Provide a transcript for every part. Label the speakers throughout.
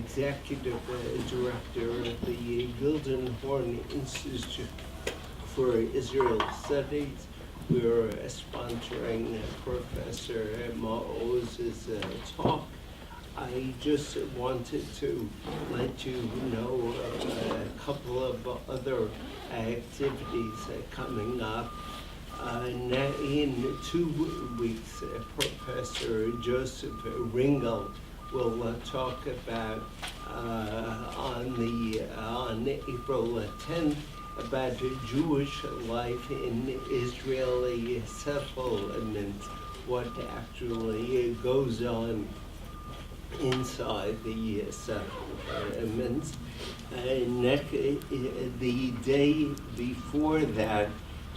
Speaker 1: executive director of the Gildenhorn Institute for Israel Studies. We're sponsoring Professor Ma'oz's talk. I just wanted to let you know a couple of other activities coming up. In 2 weeks, Professor Joseph Ringel will talk about on April 10th about Jewish life in Israeli settlements, what actually goes on inside the settlements. The day before that,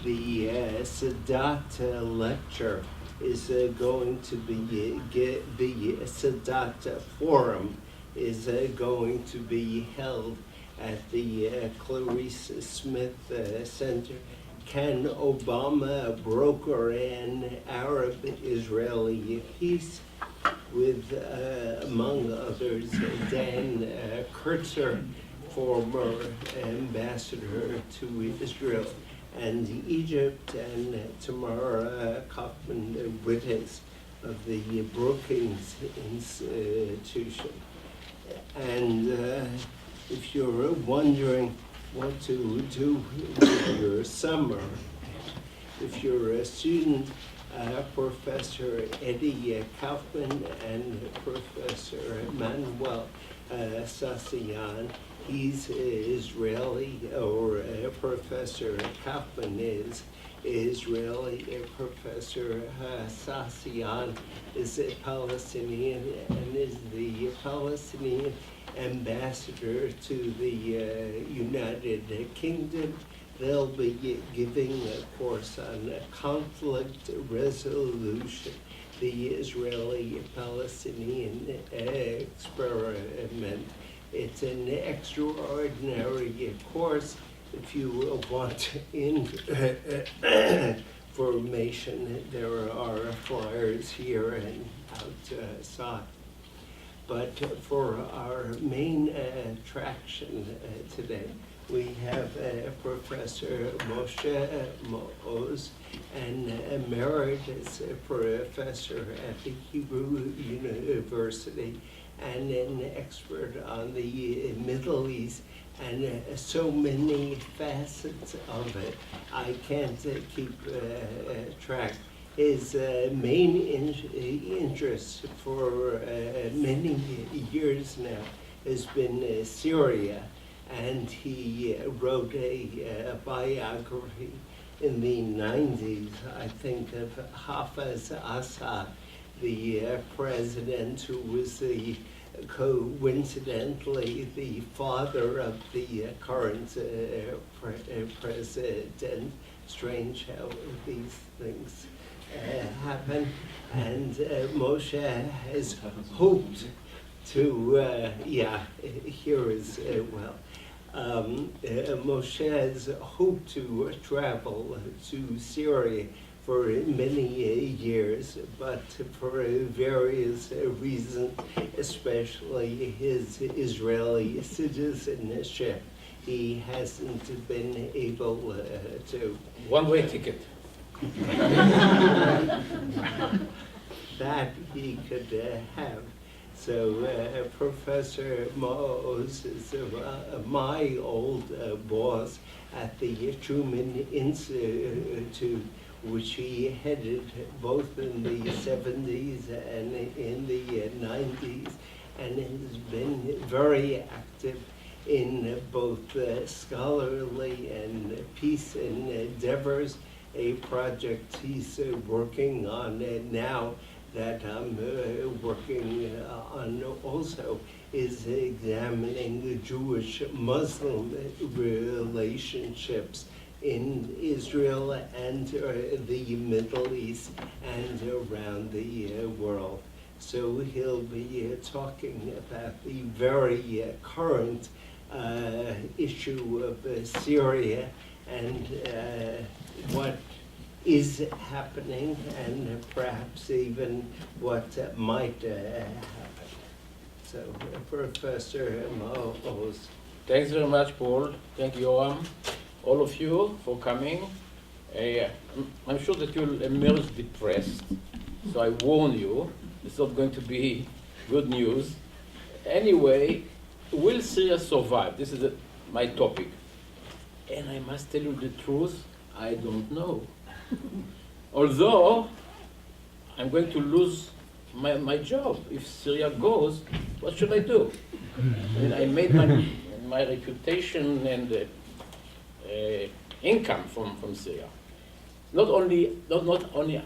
Speaker 1: the Sadat lecture is going to be, the Sadat Forum is going to be held at the Clarice Smith Center. Can Obama broker an Arab-Israeli peace? With, among others, Dan Kurtzer, former ambassador to Israel and Egypt, and Tamara Kaufman-Wittes of the Brookings Institution. And if you're wondering what to do with your summer, if you're a student, Professor Eddie Kaufman and Professor Manuel Sassian, he's Israeli, or Professor Kaufman is Israeli, Professor Sassian is a Palestinian and is the Palestinian ambassador to the United Kingdom. They'll be giving a course on conflict resolution, the Israeli-Palestinian experiment. It's an extraordinary course. If you want information, there are flyers here and outside. But for our main attraction today, we have Professor Moshe Ma'oz, an emeritus professor at the Hebrew University and an expert on the Middle East, and so many facets of it, I can't keep track. His main interest for many years now has been Syria, and he wrote a biography in the 90s, I think, of Hafez Assad, the president who was coincidentally the father of the current president. Strange how these things happen. And Moshe has hoped to, here is well. Moshe has hoped to travel to Syria for many years, but for various reasons, especially his Israeli citizenship, he hasn't been able to.
Speaker 2: One-way ticket.
Speaker 1: That he could have. So Professor Ma'oz is my old boss at the Truman Institute, which he headed both in the 70s and in the 90s, and has been very active in both scholarly and peace endeavors. A project he's working on now that I'm working on also is examining Jewish-Muslim relationships in Israel and the Middle East and around the world. So he'll be talking about the very current issue of Syria and what is happening and perhaps even what might happen. So, Professor Ma'oz.
Speaker 2: Thanks very much, Paul. Thank you, Yoram, all of you for coming. I'm sure that you'll emerge depressed, so I warn you, it's not going to be good news. Anyway, will Syria survive? This is my topic. And I must tell you the truth, I don't know. Although, I'm going to lose my job. If Syria goes, what should I do? I mean, I made my reputation and income from Syria. Not only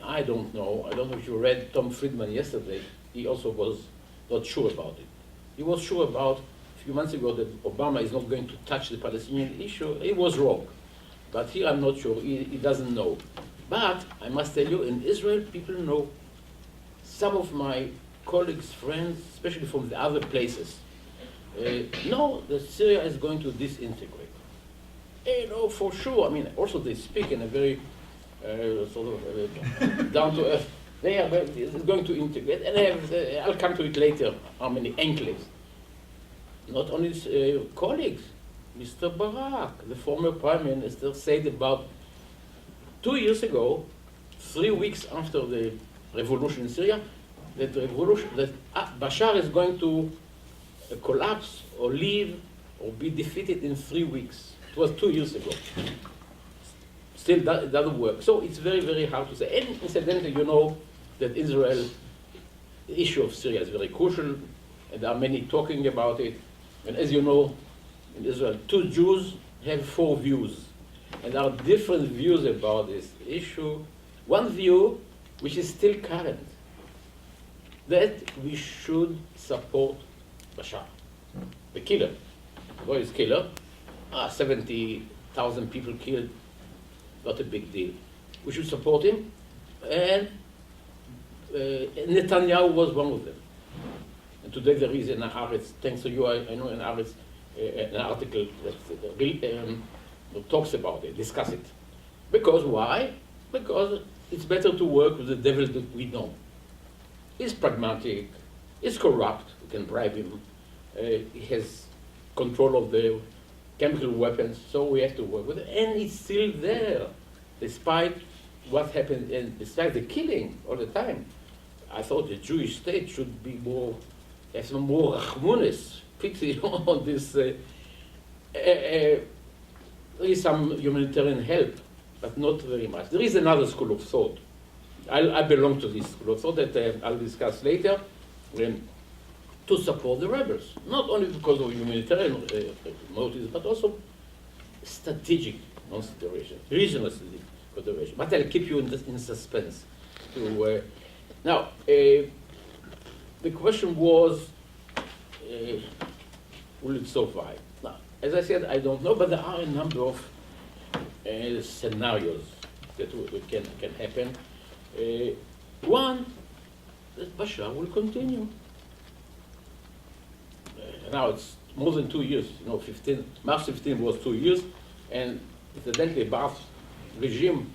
Speaker 2: I don't know if you read Tom Friedman yesterday, he also was not sure about it. He was sure about a few months ago that Obama is not going to touch the Palestinian issue. He was wrong. But here I'm not sure, he doesn't know. But I must tell you, in Israel, people know. Some of my colleagues, friends, especially from the other places, know that Syria is going to disintegrate. They know for sure. I mean, also they speak in a very down to earth. They are going to integrate, and I'll come to it later, how many enclaves. Not only colleagues, Mr. Barak, the former prime minister, said about 2 years ago, 3 weeks after the revolution in Syria, that Bashar is going to collapse or leave or be defeated in 3 weeks. It was 2 years ago. Still, it doesn't work. So it's very, very hard to say. And incidentally, you know that Israel, the issue of Syria is very crucial, and there are many talking about it. And as you know, in Israel, 2 Jews have 4 views. And there are different views about this issue. One view, which is still current, that we should support Bashar, the killer. Who is killer? 70,000 people killed, not a big deal. We should support him, and Netanyahu was one of them. And today there is in Haaretz, thanks to you, I know in Haaretz, an article that talks about it, discuss it. Because why? Because it's better to work with the devil that we know. He's pragmatic, he's corrupt, we can bribe him, he has control of the chemical weapons, so we have to work with it. And it's still there, despite what happened, and despite the killing all the time. I thought the Jewish state should be more, have some more rachmunis, pity on this. There is some humanitarian help, but not very much. There is another school of thought. I belong to this school of thought that I'll discuss later, to support the rebels. Not only because of humanitarian motives, but also strategic consideration, regional strategic consideration. But I'll keep you in suspense. Now, the question was, will it survive? Now, as I said, I don't know, but there are a number of scenarios that can happen. One, that Bashar will continue. Now it's more than 2 years, you know, March 15 was 2 years, and incidentally, Baath's regime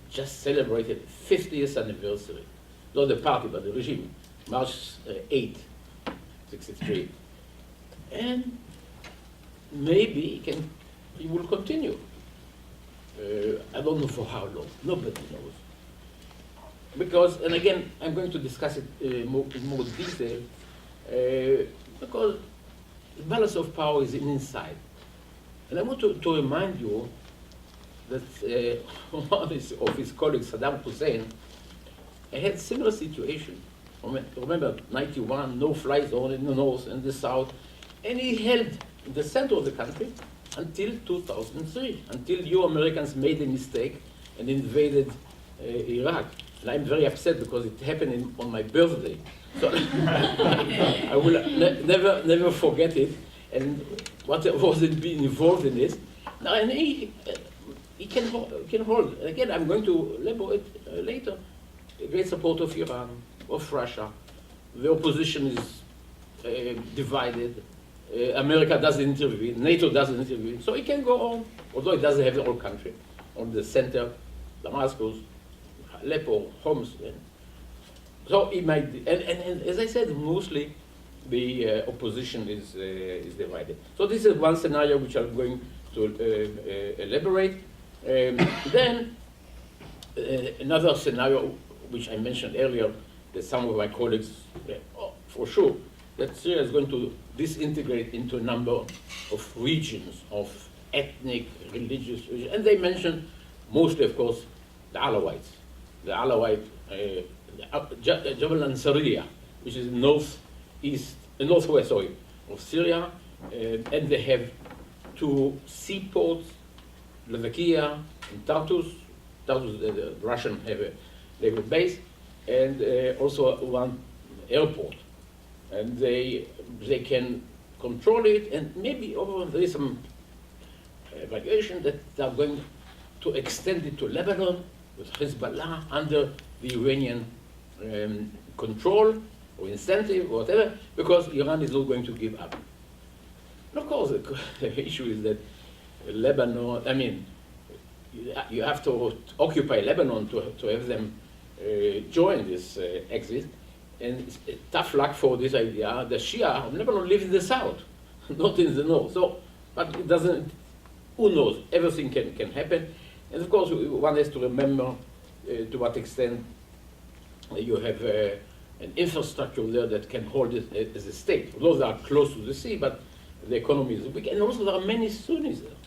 Speaker 2: just celebrated 50th anniversary. Not the party, but the regime, March 8, 63. And maybe he will continue. I don't know for how long, nobody knows. Because, and again, I'm going to discuss it in more detail, because the balance of power is inside. And I want to remind you that one of his colleagues, Saddam Hussein, had similar situation. Remember, 91, no-fly zone in the north and the south, and he held the center of the country until 2003, until you Americans made a mistake and invaded Iraq. And I'm very upset because it happened on my birthday. So I will never forget it, and what was being involved in it. Now, and he can hold. And again, I'm going to elaborate later. A great support of Iran, of Russia. The opposition is divided. America doesn't intervene. NATO doesn't intervene. So it can go on, although it doesn't have the whole country. On the center, Damascus, Aleppo, Homs. So it might be, and as I said, mostly the opposition is divided. So this is one scenario which I'm going to elaborate. Then another scenario which I mentioned earlier, that some of my colleagues, for sure, that Syria is going to disintegrate into a number of regions, of ethnic, religious regions. And they mentioned mostly, of course, the Alawites. The Alawite, Jabal Syria, which is northwest of Syria, and they have two seaports, Latakia and Tartus. Tartus, the Russian have a naval base, and also one airport. And they can control it, and maybe there is some evaluation that they are going to extend it to Lebanon with Hezbollah under the Iranian control or incentive or whatever, because Iran is not going to give up. And of course, the issue is that Lebanon, I mean, you have to occupy Lebanon to have them join this exit. And it's tough luck for this idea. The Shia of Lebanon live in the south, not in the north. So, but it doesn't, who knows, everything can happen. And of course, one has to remember to what extent you have an infrastructure there that can hold it as a state. Although they are close to the sea, but the economy is weak. And also there are many Sunnis there.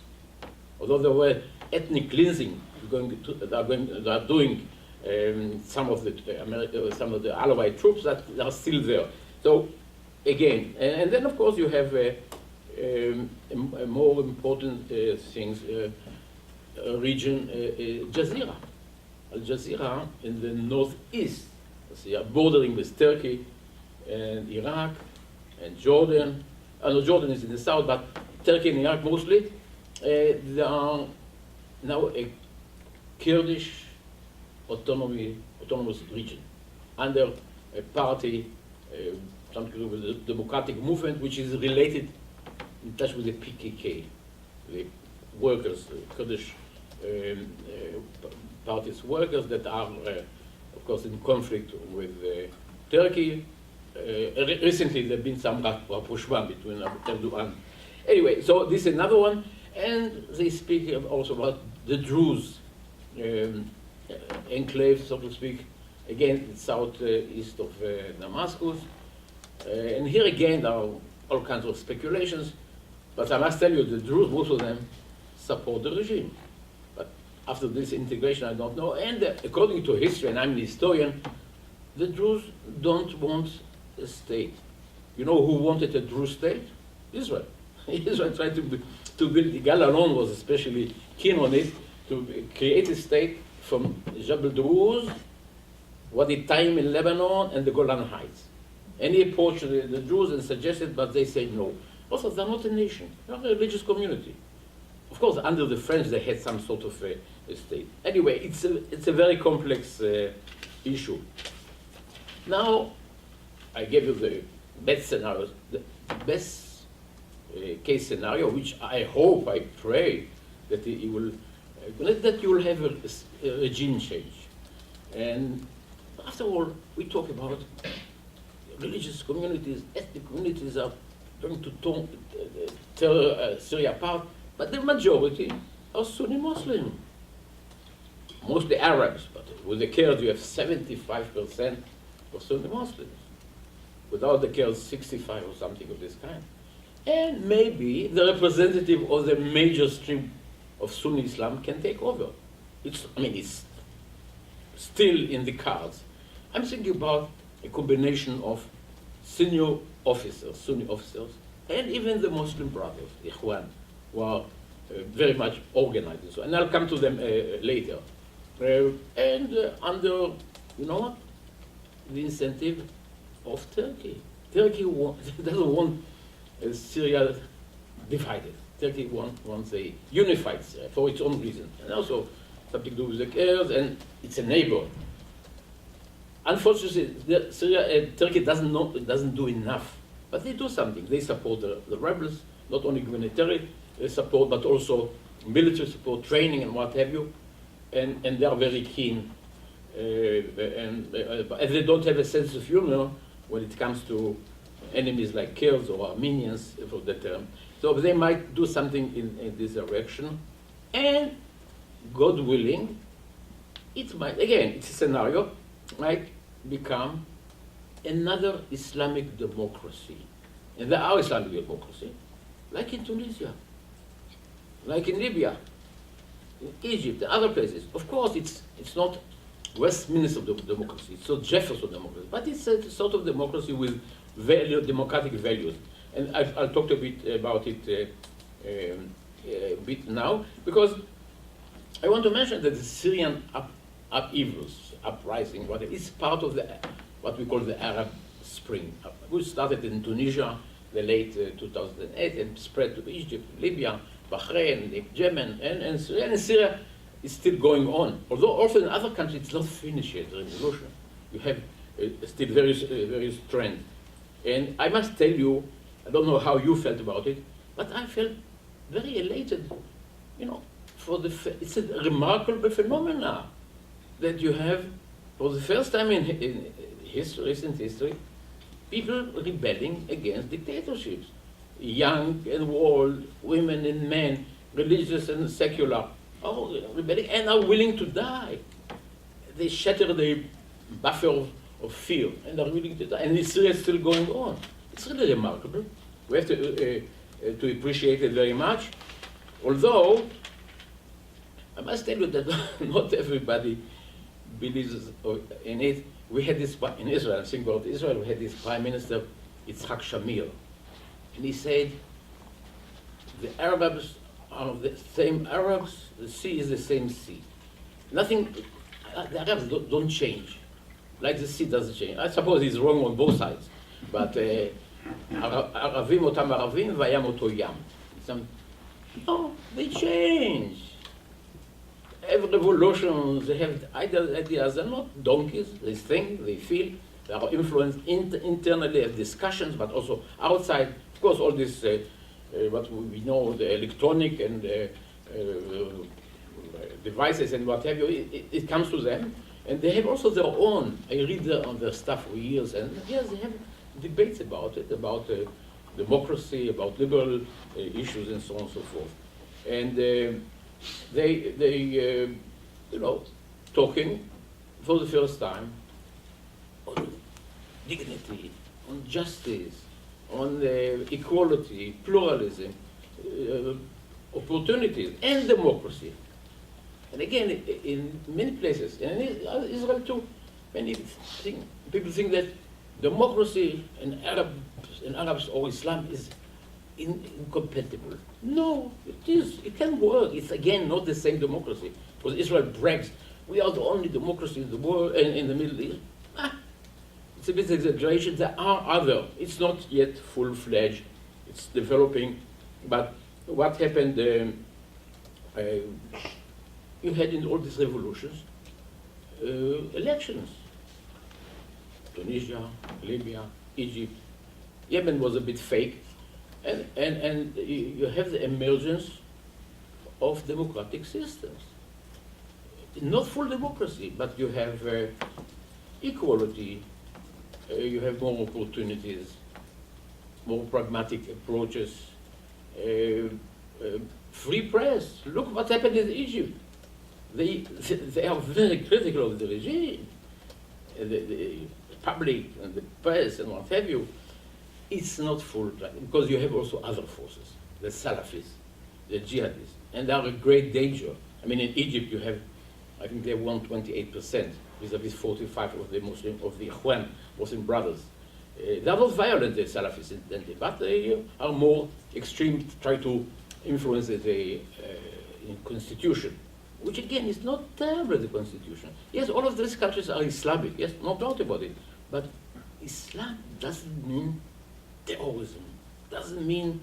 Speaker 2: Although there were ethnic cleansing they are doing some of the Alawite troops that are still there. So again, and then of course you have a more important things region, Jazeera. Al Jazeera in the northeast, bordering with Turkey and Iraq and Jordan. No, Jordan is in the south, but Turkey and Iraq mostly. There are now a Kurdish autonomous region under a party, something to do with the democratic movement, which is related in touch with the PKK, the workers, Kurdish party's workers that are, of course, in conflict with Turkey. Recently, there have been some rapprochement between Erdogan. Anyway, so this is another one, and they speak also about the Druze enclave, so to speak, again, southeast of Damascus. And here again, there are all kinds of speculations, but I must tell you, the Druze, most of them, support the regime. But after this integration, I don't know. And according to history, and I'm an historian, the Druze don't want a state. You know who wanted a Druze state? Israel. Israel tried to build, Yigal Allon was especially keen on it, to create a state from Jabal Druze, Wadi Taim in Lebanon, and the Golan Heights. And he approached the Druze and suggested, but they said no. Also, they're not a nation, they're a religious community. Of course, under the French, they had some sort of a state. Anyway, it's a very complex issue. Now, I gave you the best scenarios. The best case scenario, which I hope, I pray, that you will have a regime change. And after all, we talk about religious communities, ethnic communities are going to tear Syria apart, but the majority are Sunni Muslim. Mostly Arabs, but with the Kurds you have 75% of Sunni Muslims. Without the Kurds, 65 or something of this kind. And maybe the representative of the major stream of Sunni Islam can take over. It's still in the cards. I'm thinking about a combination of senior officers, Sunni officers, and even the Muslim brothers, the Ikhwan, who are very much organized. So, and I'll come to them later. Under, you know what, the incentive of Turkey. Turkey doesn't want Syria divided. Turkey wants a unified Syria for its own reasons, and also something to do with the Kurds, and it's a neighbor. Unfortunately, Turkey doesn't do enough, but they do something. They support the rebels, not only humanitarian support, but also military support, training, and what have you. And they are very keen, and they don't have a sense of humor when it comes to enemies like Kurds or Armenians for the term. So they might do something in this direction, and God willing, it might, again, it's a scenario, might become another Islamic democracy. And there are Islamic democracy, like in Tunisia, like in Libya, in Egypt, and other places. Of course, it's not Westminster democracy, it's not Jefferson democracy, but it's a sort of democracy with democratic values. And I'll talk a bit about it a bit now, because I want to mention that the Syrian uprising, is part of what we call the Arab Spring, which started in Tunisia, the late 2008, and spread to Egypt, Libya, Bahrain, Yemen, and Syria. And Syria is still going on. Although also in other countries it's not finished yet, the revolution. You have still various trends. And I must tell you, I don't know how you felt about it, but I felt very elated, it's a remarkable phenomena that you have, for the first time in history, recent history, people rebelling against dictatorships. Young and old, women and men, religious and secular, all rebelling and are willing to die. They shatter the buffer of fear and are willing to die. And Syria is still going on. It's really remarkable. We have to appreciate it very much. Although, I must tell you that not everybody believes in it. We had this, in Israel, I think about Israel, we had this Prime Minister, Yitzhak Shamir. And he said, the Arabs are the same Arabs, the sea is the same sea. Nothing, the Arabs don't change, like the sea doesn't change. I suppose he's wrong on both sides, but Aravim otam Aravim, vayam oto yam. No, they change. Every revolution, they have ideas, they're not donkeys, they think, they feel, they are influenced internally as discussions, but also outside. Of course, all this, what we know, the electronic and devices and what have you, it comes to them. And they have also their own, I read their stuff for years, and yes, they have debates about it, about democracy, about liberal issues and so on and so forth. And they talking for the first time on dignity, on justice, on equality, pluralism, opportunities, and democracy. And again, in many places, and in Israel too, people think that democracy and Arabs or Islam is incompatible. No, it is. It can work. It's again not the same democracy. Because Israel brags, we are the only democracy in the world and in the Middle East. It's a bit exaggeration. There are other. It's not yet full-fledged. It's developing. But what happened? You had in all these revolutions elections. Tunisia, Libya, Egypt. Yemen was a bit fake. And you have the emergence of democratic systems. Not full democracy, but you have equality, you have more opportunities, more pragmatic approaches, free press. Look what happened in Egypt. They are very critical of the regime, the public and the press and what have you. It's not full, because you have also other forces, the Salafis, the jihadists, and they are a great danger. I mean, in Egypt you have, I think they won 28%, vis-a-vis 45 of the Ikhwan, Muslim brothers. They are not violent, the Salafis, incidentally, but they are more extreme, try to influence the constitution, which again is not terrible, the constitution. Yes, all of these countries are Islamic, yes, no doubt about it, but Islam doesn't mean terrorism, doesn't mean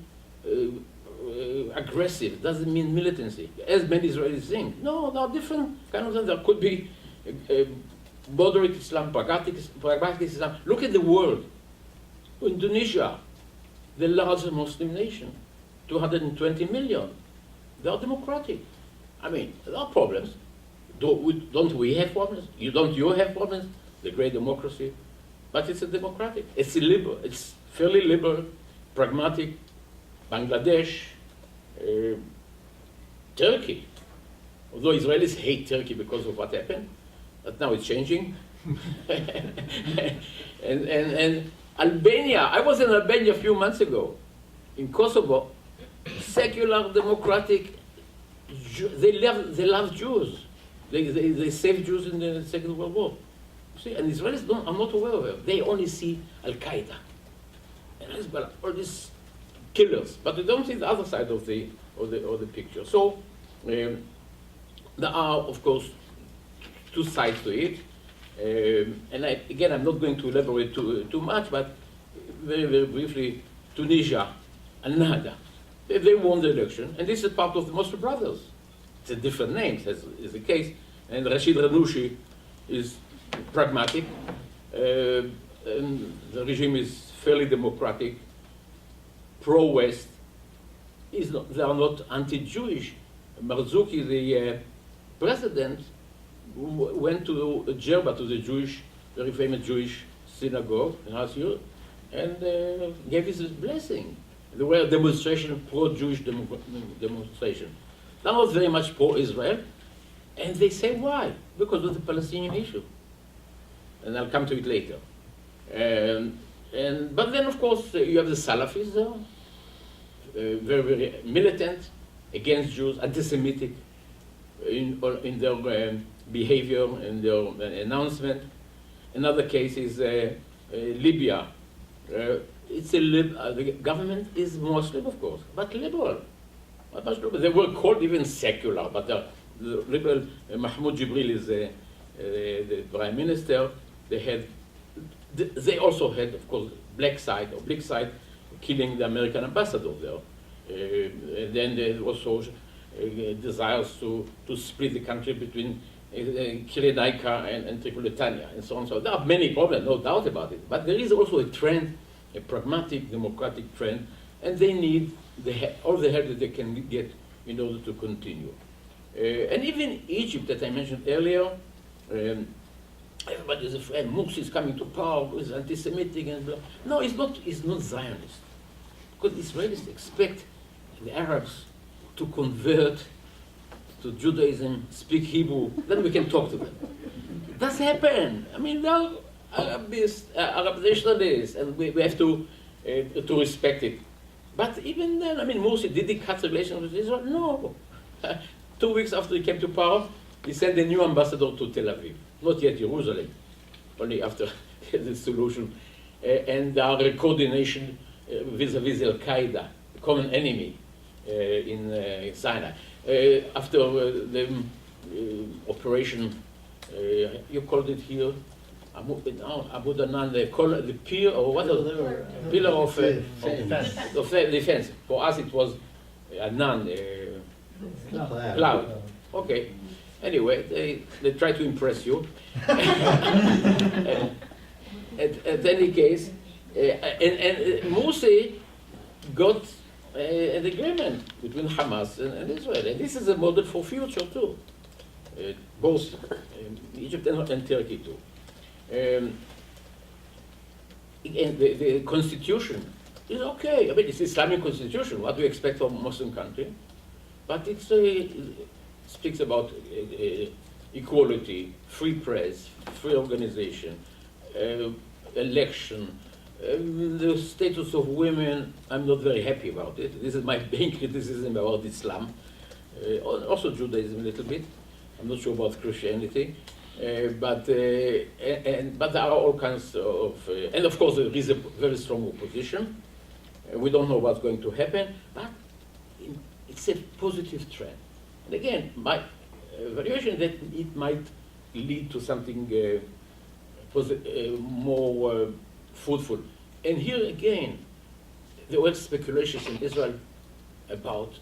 Speaker 2: aggressive, doesn't mean militancy, as many Israelis think. No, there are different kind of things. There could be moderate Islam, pragmatic Islam. Look at the world. Indonesia, the largest Muslim nation, 220 million. They are democratic. I mean, there are problems. Don't we have problems? Don't you have problems? The great democracy. But it's a democratic, it's a liberal, it's fairly liberal, pragmatic, Bangladesh, Turkey. Although Israelis hate Turkey because of what happened, but now it's changing. and Albania, I was in Albania a few months ago, in Kosovo, secular, democratic, they love Jews. They saved Jews in the Second World War. See, and Israelis are not aware of it. They only see Al-Qaeda and Hezbollah, all these killers, but they don't see the other side of the picture. So there are, of course, two sides to it. And again, I'm not going to elaborate too much, but very, very briefly, Tunisia, Al-Nahda, they won the election, and this is part of the Muslim Brothers. It's a different names, as is the case, and Rashid Ghannouchi is pragmatic, and the regime is fairly democratic, pro-West. They are not anti-Jewish. Marzouki, the president, went to Djerba, to the very famous Jewish synagogue in Hasir, and gave his blessing. There were demonstrations, pro-Jewish demonstrations. They are not very much pro-Israel, and they say why? Because of the Palestinian issue. And I'll come to it later. But then, of course, you have the Salafis there, very, very militant, against Jews, anti-Semitic in their behavior and their announcement. Another case is Libya. The government is Muslim, of course, but liberal. They were called even secular, but the liberal Mahmoud Jibril is the prime minister. They also had, of course, black side, killing the American ambassador there. And then there was also desires to split the country between Cyrenaica and Tripolitania, and so on. So there are many problems, no doubt about it. But there is also a trend, a pragmatic, democratic trend, and they need all the help that they can get in order to continue. And even Egypt, that I mentioned earlier, everybody is afraid. Morsi is coming to power, is anti-Semitic, and blah. No, it's not Zionist. Because Israelis expect the Arabs to convert to Judaism, speak Hebrew, then we can talk to them. It does happen. I mean, they're Arab nationalists, and we have to respect it. But even then, I mean, Morsi, did he cut relations with Israel? No. 2 weeks after he came to power, he sent a new ambassador to Tel Aviv. Not yet Jerusalem, only after the solution. And there are a coordination vis-a-vis Al-Qaeda, a common enemy in Sinai. After the operation, you called it here, Abu Danan, they call it the pier, or what? Pillar of defense. For us, it was Anan, cloud. Okay. Anyway, they try to impress you. At any case, and Morsi got an agreement between Hamas and Israel, and this is a model for future too, both Egypt and Turkey too. And the constitution is okay. I mean, it's Islamic constitution. What do you expect from a Muslim country? But it speaks about equality, free press, free organization, election. The status of women, I'm not very happy about it. This is my main criticism about Islam. Also Judaism a little bit. I'm not sure about Christianity. But there are all kinds of, and of course there is a very strong opposition. We don't know what's going to happen, but it's a positive trend. And again, my evaluation that it might lead to something more fruitful. And here again, there were speculations in Israel about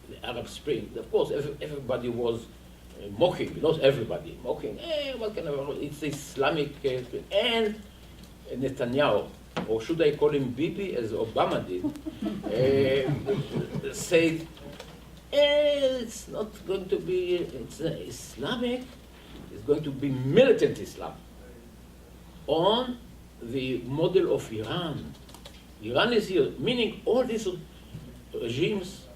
Speaker 2: the Arab Spring. Of course, everybody was mocking, not everybody, mocking, what kind of, it's Islamic, and Netanyahu, or should I call him Bibi, as Obama did, said, it's not going to be, it's Islamic, it's going to be militant Islam, on the model of Iran, Iran is here, meaning all these regimes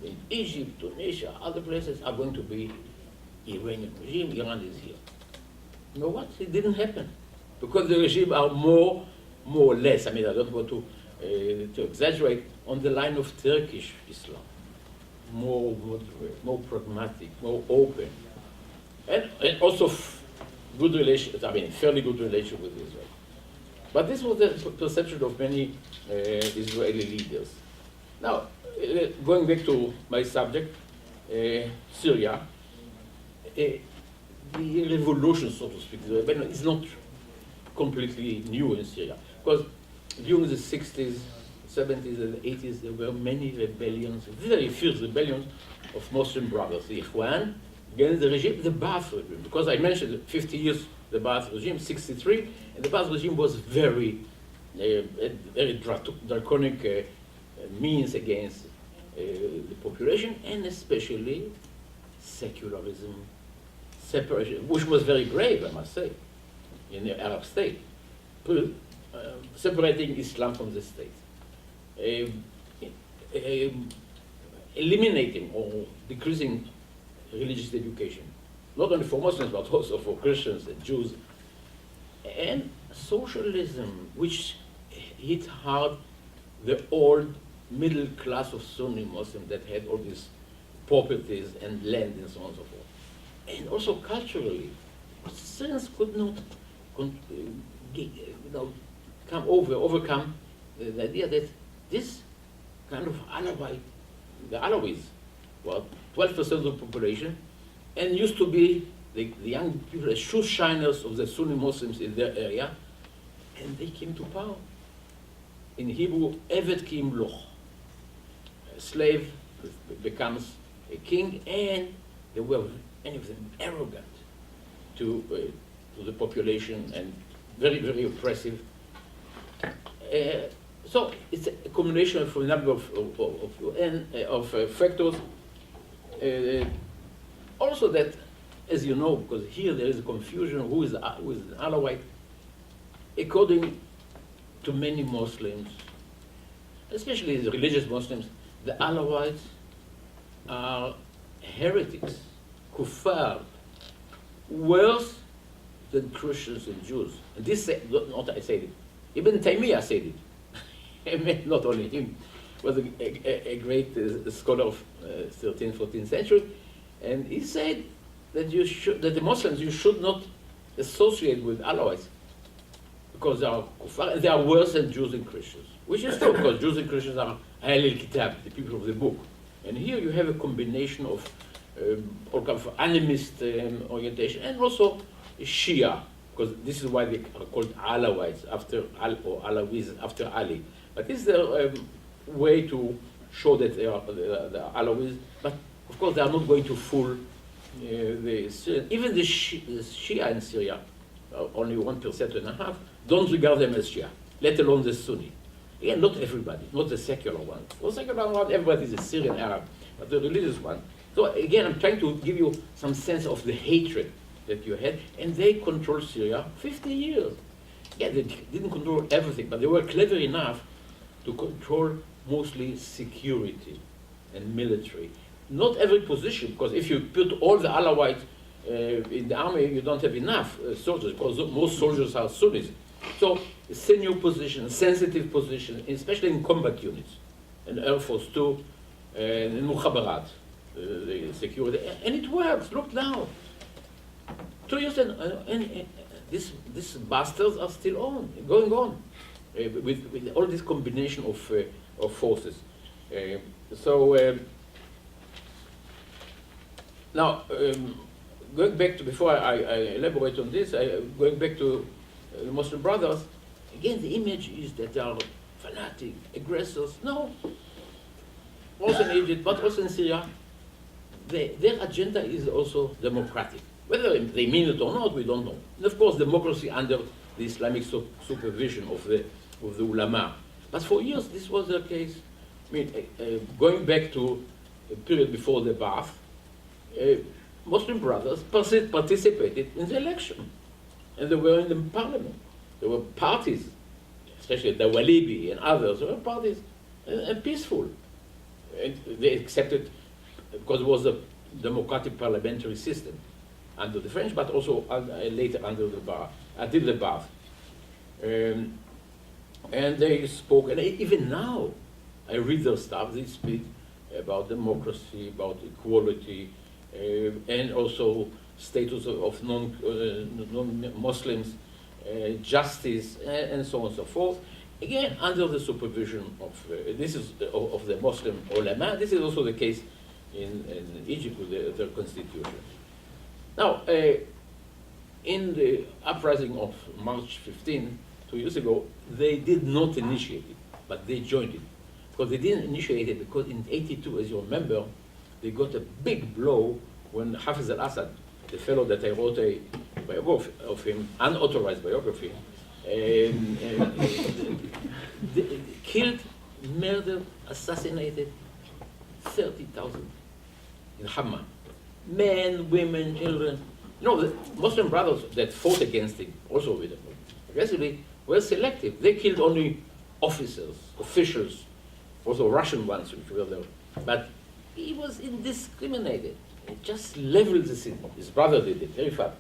Speaker 2: in Egypt, Tunisia, other places are going to be Iranian regime. Iran is here. You know what? It didn't happen because the regime are more or less. I mean, I don't want to exaggerate, on the line of Turkish Islam, more moderate, more pragmatic, more open, and also good relations. I mean, fairly good relations with Israel. But this was the perception of many Israeli leaders. Now, going back to my subject, Syria, the revolution, so to speak, the rebellion is not completely new in Syria. Because during the 60s, 70s, and 80s, there were many rebellions, very fierce rebellions of Muslim brothers, the Ikhwan, against the regime, the Ba'ath regime. Because I mentioned 50 years, the Ba'ath regime, 63, and the Ba'ath regime was very draconic means against the population, and especially secularism, separation, which was very brave, I must say, in the Arab state, separating Islam from the state, eliminating or decreasing religious education, not only for Muslims, but also for Christians and Jews, and socialism, which hit hard the old middle class of Sunni Muslims that had all these properties and land and so on and so forth. And also culturally, Syrians could not overcome the idea that this kind of Alawite, the Alawites, were 12% of the population, and used to be the young people, the shoe shiners of the Sunni Muslims in their area, and they came to power. In Hebrew, Evet ki imloch. A slave becomes a king, and they were, many of them, arrogant to the population and very, very oppressive. So it's a combination of a number of factors. Also that, as you know, because here there is a confusion, who is an Alawite. According to many Muslims, especially the religious Muslims, the Alawites are heretics, kuffar, worse than Christians and Jews. And this, not I said it, Ibn Taymiyyah said it. I mean, not only him, was a great scholar of 13th, 14th century, and he said that that the Muslims, you should not associate with Alawites because they are kuffar, and they are worse than Jews and Christians, which is true, because Jews and Christians are Ahl al-Kitab, the people of the book. And here you have a combination of all kind of animist orientation, and also Shia, because this is why they are called Alawites, after or Alawis, after Ali. But this is their way to show that they are the Alawis. But of course, they are not going to fool the Syrian. Even the Shia in Syria, only 1.5%, don't regard them as Shia, let alone the Sunni. Again, not everybody, not the secular one. For the secular one, everybody is a Syrian Arab, but the religious one. So again, I'm trying to give you some sense of the hatred that you had, and they controlled Syria 50 years. Yeah, they didn't control everything, but they were clever enough to control mostly security and military. Not every position, because if you put all the Alawites in the army, you don't have enough soldiers, because most soldiers are Sunnis. So senior positions, sensitive positions, especially in combat units, and Air Force too, and in Mukhabarat, the security, and it works. Look now. 2 years and these bastards are still going on with all this combination of forces. Now, going back to, before I elaborate on this, going back to the Muslim Brothers, again, the image is that they are fanatic, aggressors. No. Also in Egypt, but also in Syria, their agenda is also democratic. Whether they mean it or not, we don't know. And of course, democracy under the Islamic supervision of the ulama. But for years, this was the case. I mean, going back to a period before the Ba'ath, Muslim Brothers participated in the election, and they were in the parliament. There were parties especially the Walibi and others, were parties and peaceful. And they accepted, because it was a democratic parliamentary system under the French, but also later under the Bath. And they spoke, and even now, I read their stuff, they speak about democracy, about equality, and also status of non-Muslims, justice, and so on and so forth. Again, under the supervision of of the Muslim ulama. This is also the case in Egypt with their constitution. Now, in the uprising of March 15, 2 years ago, they did not initiate it, but they joined it. Because they didn't initiate it, because in 82, as you remember, they got a big blow when Hafiz al-Assad, the fellow that I wrote a biography of him, unauthorized biography, killed, murdered, assassinated 30,000 in Hama. Men, women, children. The Muslim brothers that fought against him, also with him, aggressively, were selective. They killed only officers, officials, also Russian ones, which were there. But he was indiscriminated. He just leveled the city. His brother did it very fast.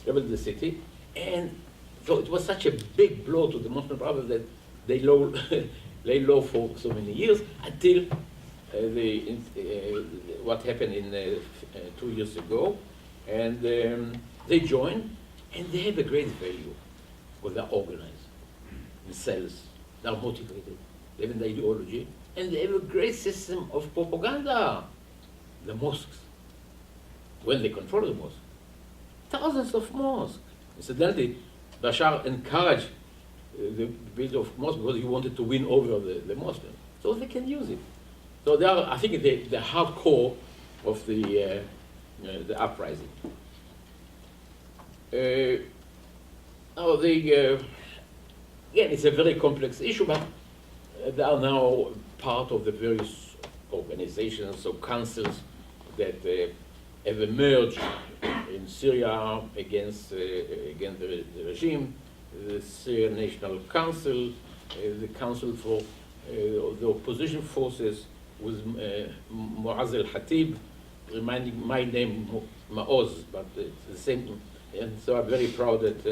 Speaker 2: Leveled the city. And so it was such a big blow to the Muslim brothers that they lay low for so many years until what happened in 2 years ago. And they joined, and they have a great value, because they're organized in cells, they're motivated, they have an ideology, and they have a great system of propaganda. The mosques, when they control the mosques, thousands of mosques. Incidentally, Bashar encouraged the build of mosques because he wanted to win over the Muslims, so they can use it. So they are, I think, the hardcore of the uprising. Now, again, it's a very complex issue, but they are now part of the various organizations or councils that have emerged in Syria against the regime, the Syrian National Council, the Council for the Opposition Forces with Ma'oz al-Khatib, reminding my name Ma'oz, but it's the same. And so I'm very proud that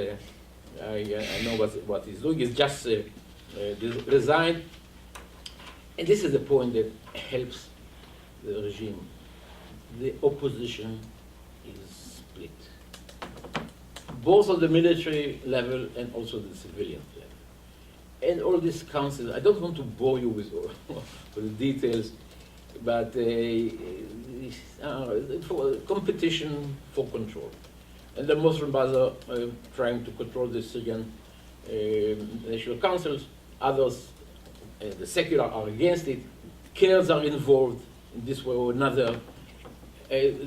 Speaker 2: I know what he's doing. He's just resigned. And this is the point that helps the regime. The opposition is split, both on the military level and also the civilian level. And all these councils, I don't want to bore you with the details, but for competition for control. And the Muslim brothers are trying to control the Syrian national councils. Others, the secular, are against it. Kurds are involved in this way or another.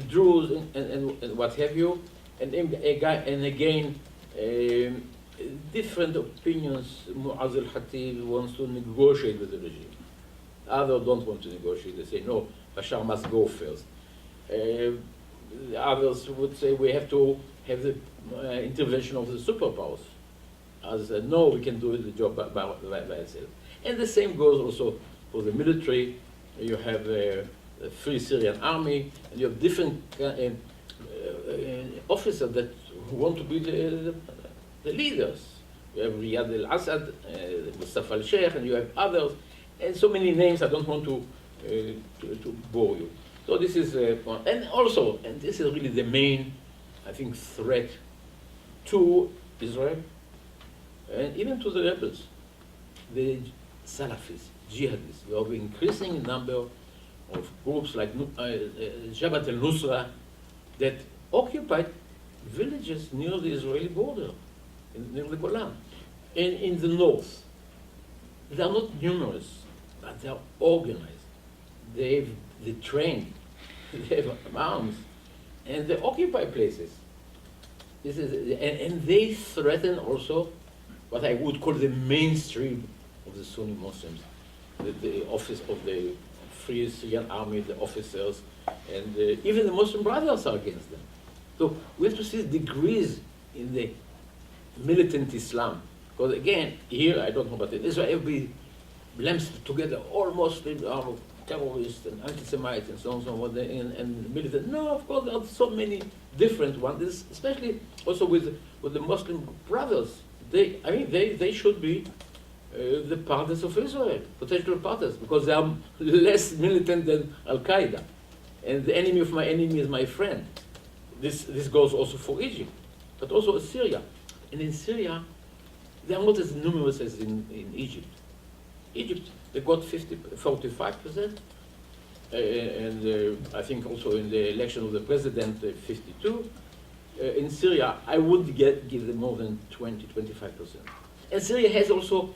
Speaker 2: Druze and what have you. And again, different opinions. Ma'oz al-Khatib wants to negotiate with the regime. Others don't want to negotiate. They say, no, Bashar must go first. Others would say we have to have the intervention of the superpowers. As no, we can do the job by itself. And the same goes also for the military. You have the Free Syrian Army, and you have different officers that want to be the leaders. You have Riyad al-Assad, Mustafa al-Sheikh, and you have others, and so many names. I don't want to bore you. So this is one, and also, and this is really the main, I think, threat to Israel, and even to the rebels, the Salafis, jihadists. You have an increasing number of groups like Jabhat al-Nusra that occupied villages near the Israeli border, near the Golan, and in the north. They are not numerous, but they are organized. They train, they have arms, and they occupy places. This is, and they threaten also what I would call the mainstream of the Sunni Muslims, the office of the Free Syrian Army, the officers, and even the Muslim brothers are against them. So we have to see degrees in the militant Islam Because again, here, I don't know, but in Israel, everybody lumps together all Muslims are terrorists and anti-Semites and so on, and militant. No, of course, there are so many different ones, especially also with the Muslim brothers. They should be the partners of Israel, potential partners, because they are less militant than Al-Qaeda. And the enemy of my enemy is my friend. This goes also for Egypt, but also Syria. And in Syria, they are not as numerous as in Egypt. Egypt, they got 45%, and I think also in the election of the president, 52. In Syria, I would give them more than 20-25%. And Syria has also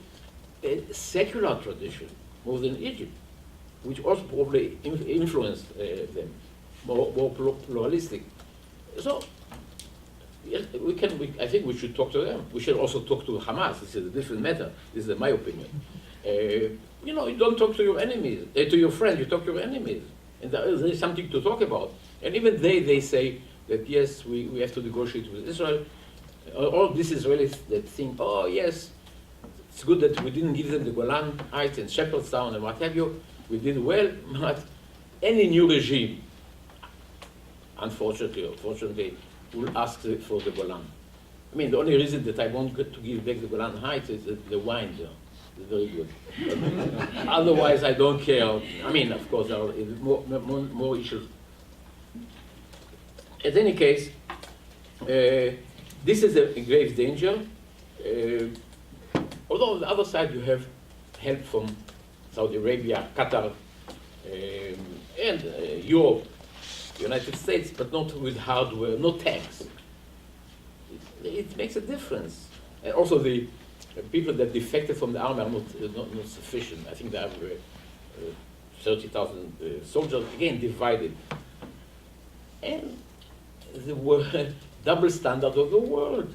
Speaker 2: a secular tradition, more than Egypt, which also probably influenced them, more pluralistic. So, yes, I think we should talk to them. We should also talk to Hamas. This is a different matter. This is my opinion. You don't talk to your enemies, to your friends, you talk to your enemies. And there is something to talk about. And even they say that, yes, we have to negotiate with Israel. All these Israelis that think, oh, yes, it's good that we didn't give them the Golan Heights and Shepherdstown and what have you. We did well, but any new regime, unfortunately or fortunately, will ask for the Golan. I mean, the only reason that I want to give back the Golan Heights is that the wine there. It's very good. Otherwise, I don't care. I mean, of course, there are more issues. In any case, this is a grave danger. Although on the other side, you have help from Saudi Arabia, Qatar, and Europe, United States, but not with hardware, no tanks. It makes a difference. And also the people that defected from the army are not sufficient. I think there are 30,000 soldiers, again, divided. And the double standard of the world.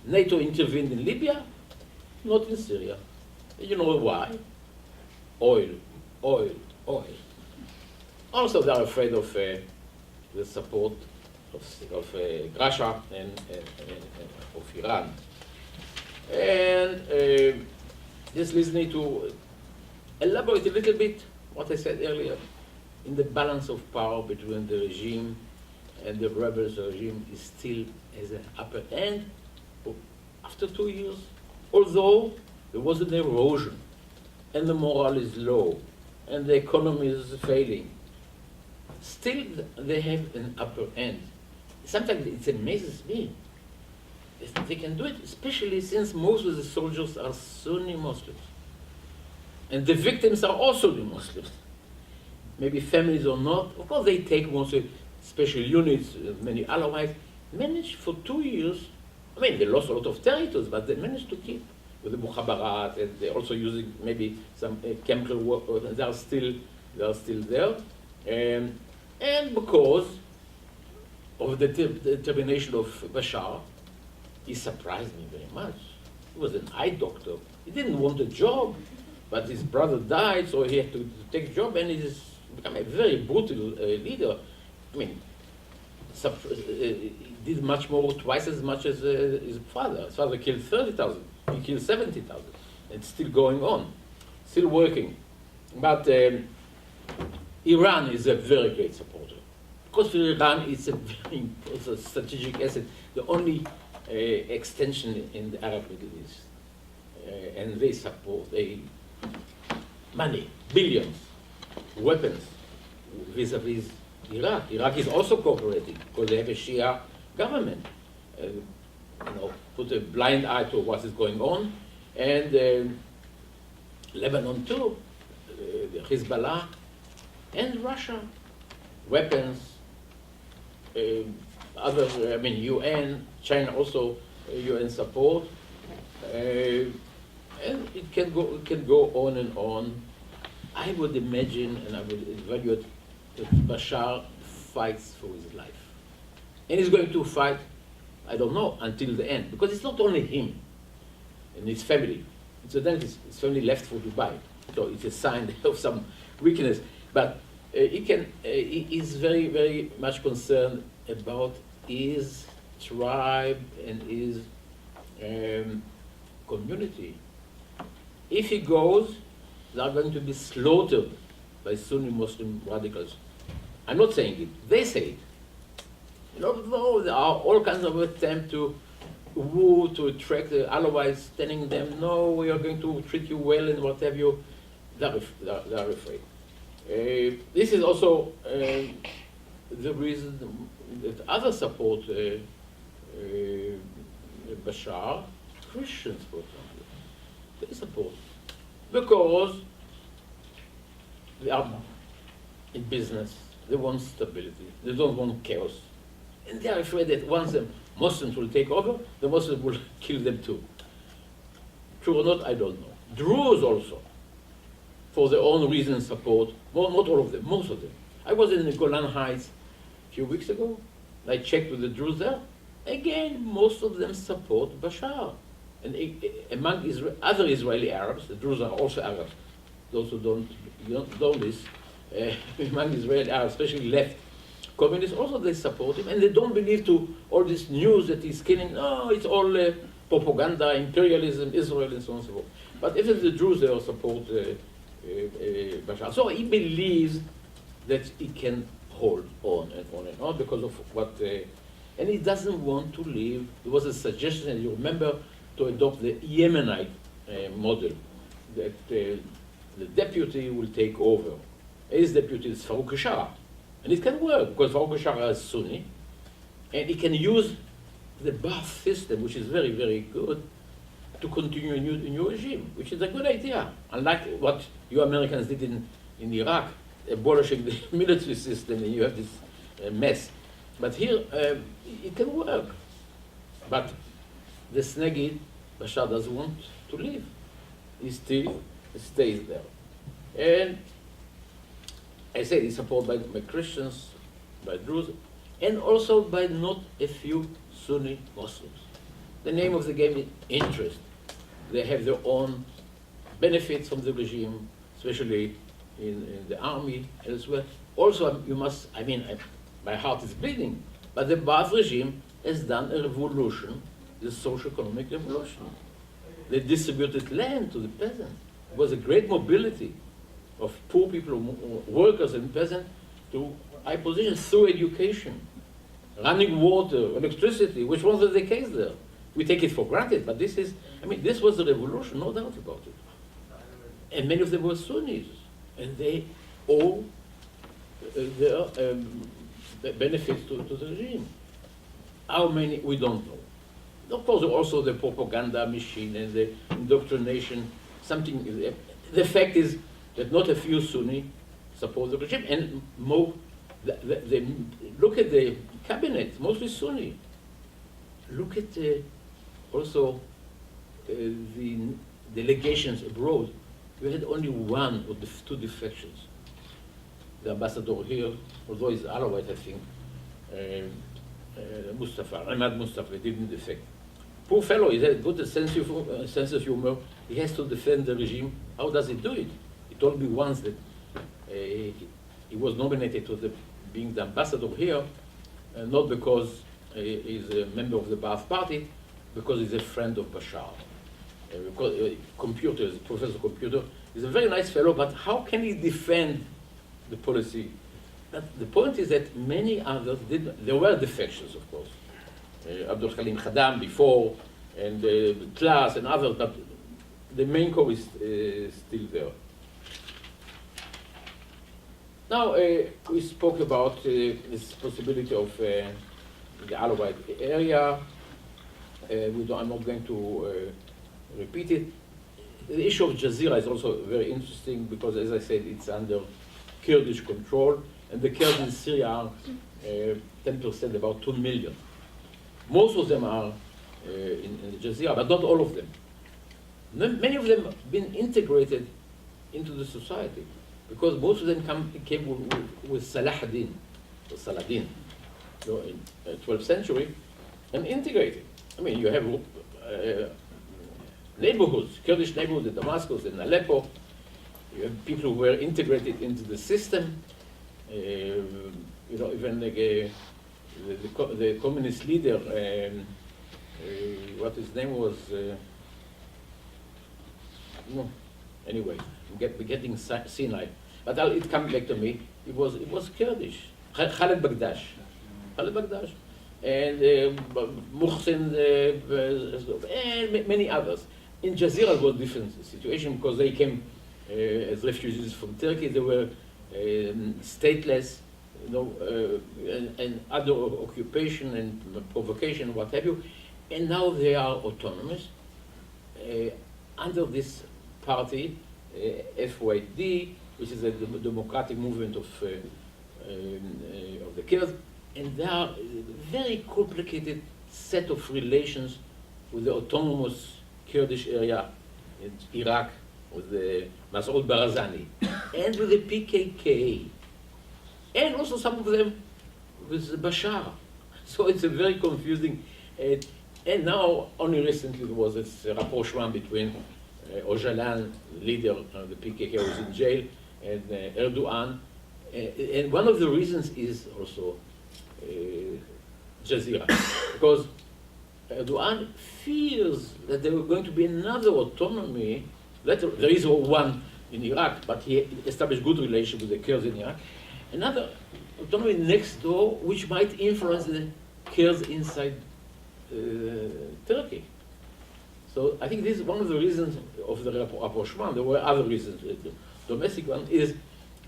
Speaker 2: NATO intervened in Libya, not in Syria. You know why? Oil, oil, oil. Also, they are afraid of the support of Russia and of Iran. And just listening to elaborate a little bit what I said earlier, in the balance of power between the regime and the rebels regime is still as an upper end after 2 years, although there was an erosion and the morale is low and the economy is failing. Still, they have an upper end. Sometimes it amazes me. They can do it, especially since most of the soldiers are Sunni Muslims. And the victims are also Sunni Muslims. Maybe families or not. Of course, they take mostly special units, many allies, managed for 2 years. I mean, they lost a lot of territories, but they managed to keep with the Mukhabarat, and they're also using maybe some chemical work. They are still there. And because of the determination of Bashar, he surprised me very much. He was an eye doctor. He didn't want a job, but his brother died, so he had to take a job, and he's become a very brutal leader. I mean, he did much more, twice as much as his father. His father killed 30,000. He killed 70,000. It's still going on, still working. But Iran is a very great supporter. Because for Iran, it's a strategic asset, the only extension in the Arab Middle East. And they support money, billions, weapons, vis-a-vis Iraq. Iraq is also cooperating because they have a Shia government. Put a blind eye to what is going on. And Lebanon too, Hezbollah, and Russia, weapons, UN, China also, UN support, and it can go on and on. I would imagine, and I would evaluate, that Bashar fights for his life. And he's going to fight, I don't know, until the end, because it's not only him and his family. Incidentally, his family left for Dubai, so it's a sign of some weakness. But he is very, very much concerned about his tribe and his community. If he goes, they are going to be slaughtered by Sunni Muslim radicals. I'm not saying it, they say it. No, there are all kinds of attempts to woo, to attract the otherwise telling them, no, we are going to treat you well and what have you. They are afraid. This is also the reason that others support Bashar, Christians, for example. They support. Because they are in business, they want stability, they don't want chaos. And they are afraid that once the Muslims will take over, the Muslims will kill them too. True or not, I don't know. Druze also, for their own reasons, support, well, not all of them, most of them. I was in the Golan Heights a few weeks ago. I checked with the Druze there. Again, most of them support Bashar. And among other Israeli Arabs, the Druze are also Arabs, those who don't know this, among Israeli Arabs, especially left communists, also they support him, and they don't believe to all this news that he's killing. No, it's all propaganda, imperialism, Israel, and so on and so forth. But even the Druze, they all support Bashar. So he believes that he can hold on and on and on because of what, and he doesn't want to leave. There was a suggestion, you remember, to adopt the Yemenite model, that the deputy will take over. His deputy is Farouk Shah. And it can work, because Farouk Shah is Sunni, and he can use the Ba'ath system, which is very, very good, to continue a new regime, which is a good idea. Unlike what you Americans did in Iraq, abolishing the military system, and you have this mess. But here, it can work. But the Snegi, Bashar doesn't want to leave. He still stays there. And I say he's supported by Christians, by Druze, and also by not a few Sunni Muslims. The name of the game is interest. They have their own benefits from the regime, especially in the army, elsewhere. Also, you must, my heart is bleeding, but the Ba'ath regime has done a revolution, the socio-economic revolution. They distributed land to the peasants. It was a great mobility of poor people, workers and peasants, to high positions through education, running water, electricity, which wasn't the case there. We take it for granted, but this was a revolution, no doubt about it. And many of them were Sunnis, and they owe their benefits to the regime. How many, we don't know. Of course, also the propaganda machine and the indoctrination, the fact is that not a few Sunni support the regime, and look at the cabinet, mostly Sunni. Look at also the delegations abroad. We had only one of the two defections. The ambassador here, although he's Alawite, I think, Ahmad Mustafa, didn't defect. Poor fellow, he has got a sense of humor. He has to defend the regime. How does he do it? He told me once that he was nominated to being the ambassador here, not because he's a member of the Ba'ath party, because he's a friend of Bashar. Because computers, professor of computer, he's a very nice fellow, but how can he defend the policy? But the point is that many others did. There were defections, of course. Abdul Khalim Khaddam before, and Tlas and others, but the main core is still there. Now, we spoke about this possibility of the Alawite area. I'm not going to repeat it. The issue of Jazeera is also very interesting because, as I said, it's under Kurdish control, and the Kurds in Syria are 10%, about 2 million. Most of them are in the Jazeera, but not all of them. Many of them have been integrated into the society because most of them came with Saladin, in the 12th century, and integrated. You have neighborhoods, Kurdish neighborhoods in Damascus and Aleppo. You have people who were integrated into the system. Even the communist leader, what his name was, no, anyway, we're getting senile. But it comes back to me. It was Kurdish. Khaled Bagdash. Khaled Bagdash. And Muhsin, and many others. In Jazeera it was a different situation because they came as refugees from Turkey. They were stateless, and other occupation and provocation, what have you. And now they are autonomous under this party, FYD, which is a democratic movement of the Kurds. And there are a very complicated set of relations with the autonomous Kurdish area in Iraq, with the Masoud Barzani, and with the PKK, and also some of them with Bashar. So it's a very confusing. And now, only recently, there was this rapprochement between Öcalan, leader of the PKK, who was in jail, and Erdogan. And one of the reasons is also Jazeera, because Erdogan fears that there is going to be another autonomy. There is one in Iraq, but he established good relations with the Kurds in Iraq. Another autonomy next door, which might influence the Kurds inside Turkey. So I think this is one of the reasons of the rapprochement. There were other reasons. The domestic one is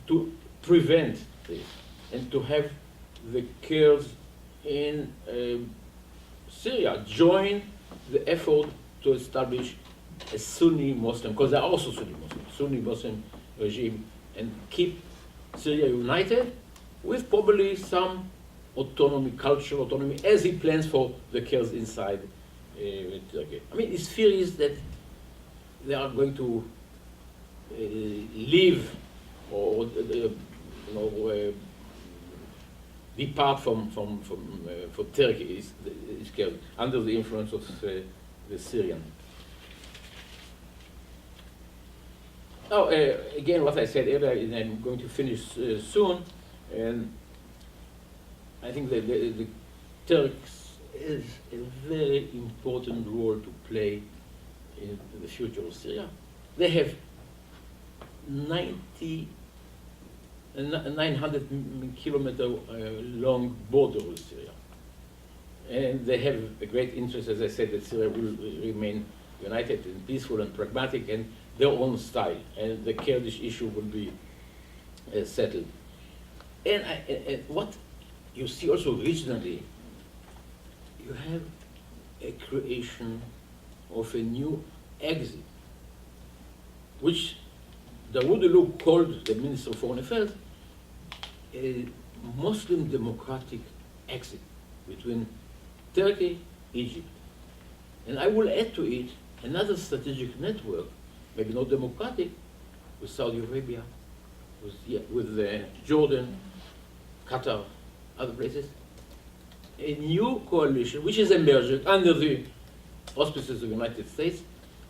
Speaker 2: to prevent this and to have the Kurds in Syria join the effort to establish a Sunni Muslim, because they are also Sunni Muslim regime, and keep Syria united with probably some autonomy, cultural autonomy, as he plans for the Kurds inside Turkey. I mean, his fear is that they are going to leave or depart from Turkey, is Kurds, under the influence of the Syrian. Now, again, what I said earlier, and I'm going to finish soon, and I think that the Turks has a very important role to play in the future of Syria. They have 900 kilometer long border with Syria. And they have a great interest, as I said, that Syria will remain united and peaceful and pragmatic and their own style, and the Kurdish issue will be settled. And what you see also regionally, you have a creation of a new exit, which Davutoglu called, the Minister of Foreign Affairs, a Muslim democratic exit between Turkey, Egypt. And I will add to it another strategic network, maybe not democratic, with Saudi Arabia, with Jordan, Qatar, other places. A new coalition which is emerging under the auspices of the United States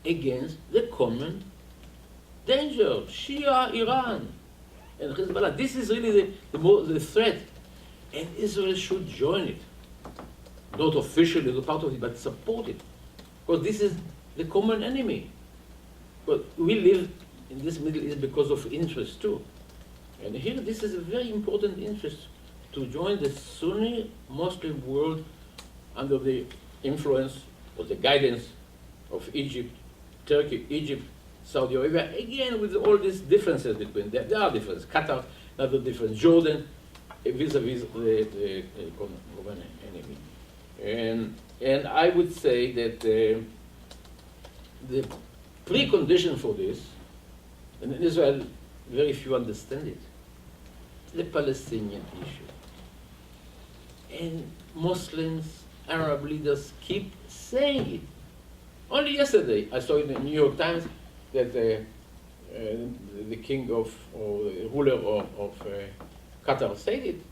Speaker 2: against the common danger, Shia, Iran, and Hezbollah. This is really the threat, and Israel should join it. Not officially as a part of it, but support it. Because this is the common enemy. But we live in this Middle East because of interest too. And here this is a very important interest to join the Sunni Muslim world under the influence or the guidance of Egypt, Turkey, Egypt, Saudi Arabia, again with all these differences between them. There are differences. Qatar, another difference. Jordan, vis-a-vis the common enemy. And I would say that the precondition for this, and in Israel very few understand it, the Palestinian issue. And Muslims, Arab leaders keep saying it. Only yesterday, I saw in the New York Times that the king of, or the ruler of Qatar said it.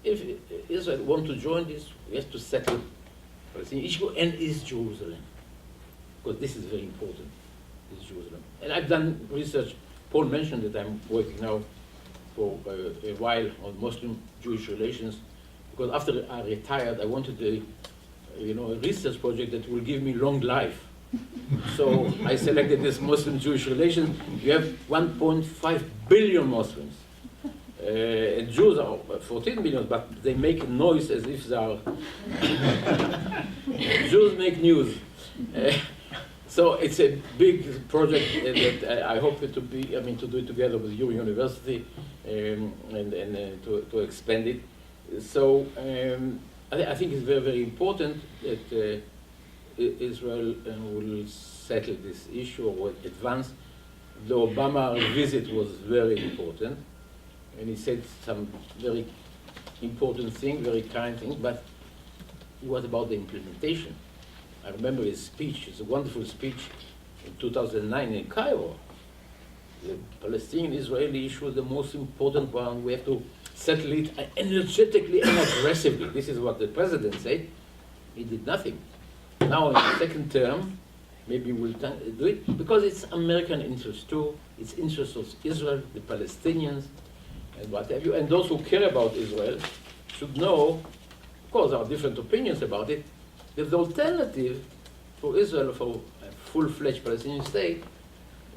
Speaker 2: If Israel wants to join this, we have to settle Palestinian issue and East Jerusalem. Because this is very important, East Jerusalem. And I've done research. Paul mentioned that I'm working now for a while on Muslim-Jewish relations, because after I retired, I wanted a research project that will give me long life So I selected this Muslim-Jewish relations. You have 1.5 billion Muslims. And Jews are 14 million, but they make noise as if they are. Jews make news. So it's a big project that I hope to be, I mean, to do it together with your university and to expand it. So I think it's very, very important that Israel will settle this issue or advance. The Obama visit was very important, and he said some very important things, very kind things, but what about the implementation? I remember his speech, it's a wonderful speech in 2009 in Cairo. The Palestinian-Israeli issue is the most important one. We have to settle it energetically and aggressively. This is what the president said. He did nothing. Now in the second term, maybe we'll do it, because it's American interest too. It's interest of Israel, the Palestinians, and what have you. And those who care about Israel should know, of course there are different opinions about it, that the alternative for Israel, for a full-fledged Palestinian state,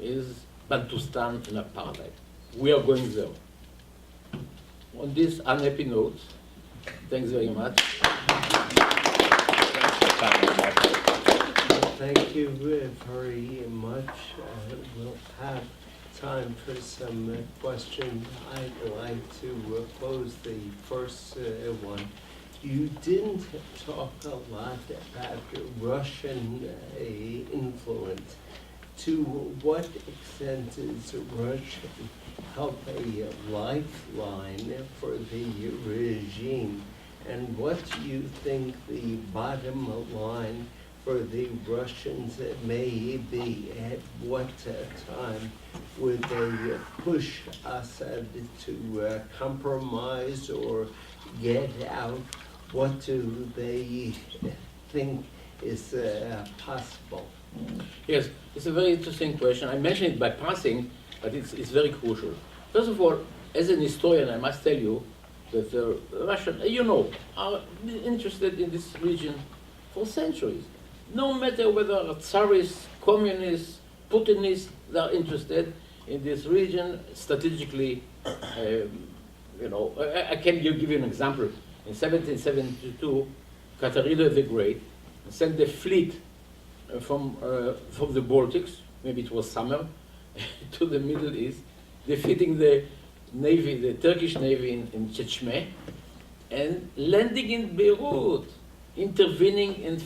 Speaker 2: is Bantustan and apartheid. We are going there. On this unhappy note, thanks very much.
Speaker 1: Thank you very much. We'll have time for some questions. I'd like to pose the first one. You didn't talk a lot about Russian influence. To what extent is Russia help a lifeline for the regime? And what do you think the bottom line for the Russians may be? At what time would they push Assad to compromise or get out? What do they think is possible?
Speaker 2: Yes, it's a very interesting question. I mentioned it by passing, but it's very crucial. First of all, as an historian, I must tell you that the Russians, are interested in this region for centuries. No matter whether Tsarists, communists, Putinists, they are interested in this region strategically. I can give you an example. In 1772, Katarina the Great sent a fleet from the Baltics, maybe it was summer, to the Middle East, defeating the navy, the Turkish navy in Chechnya, and landing in Beirut, intervening in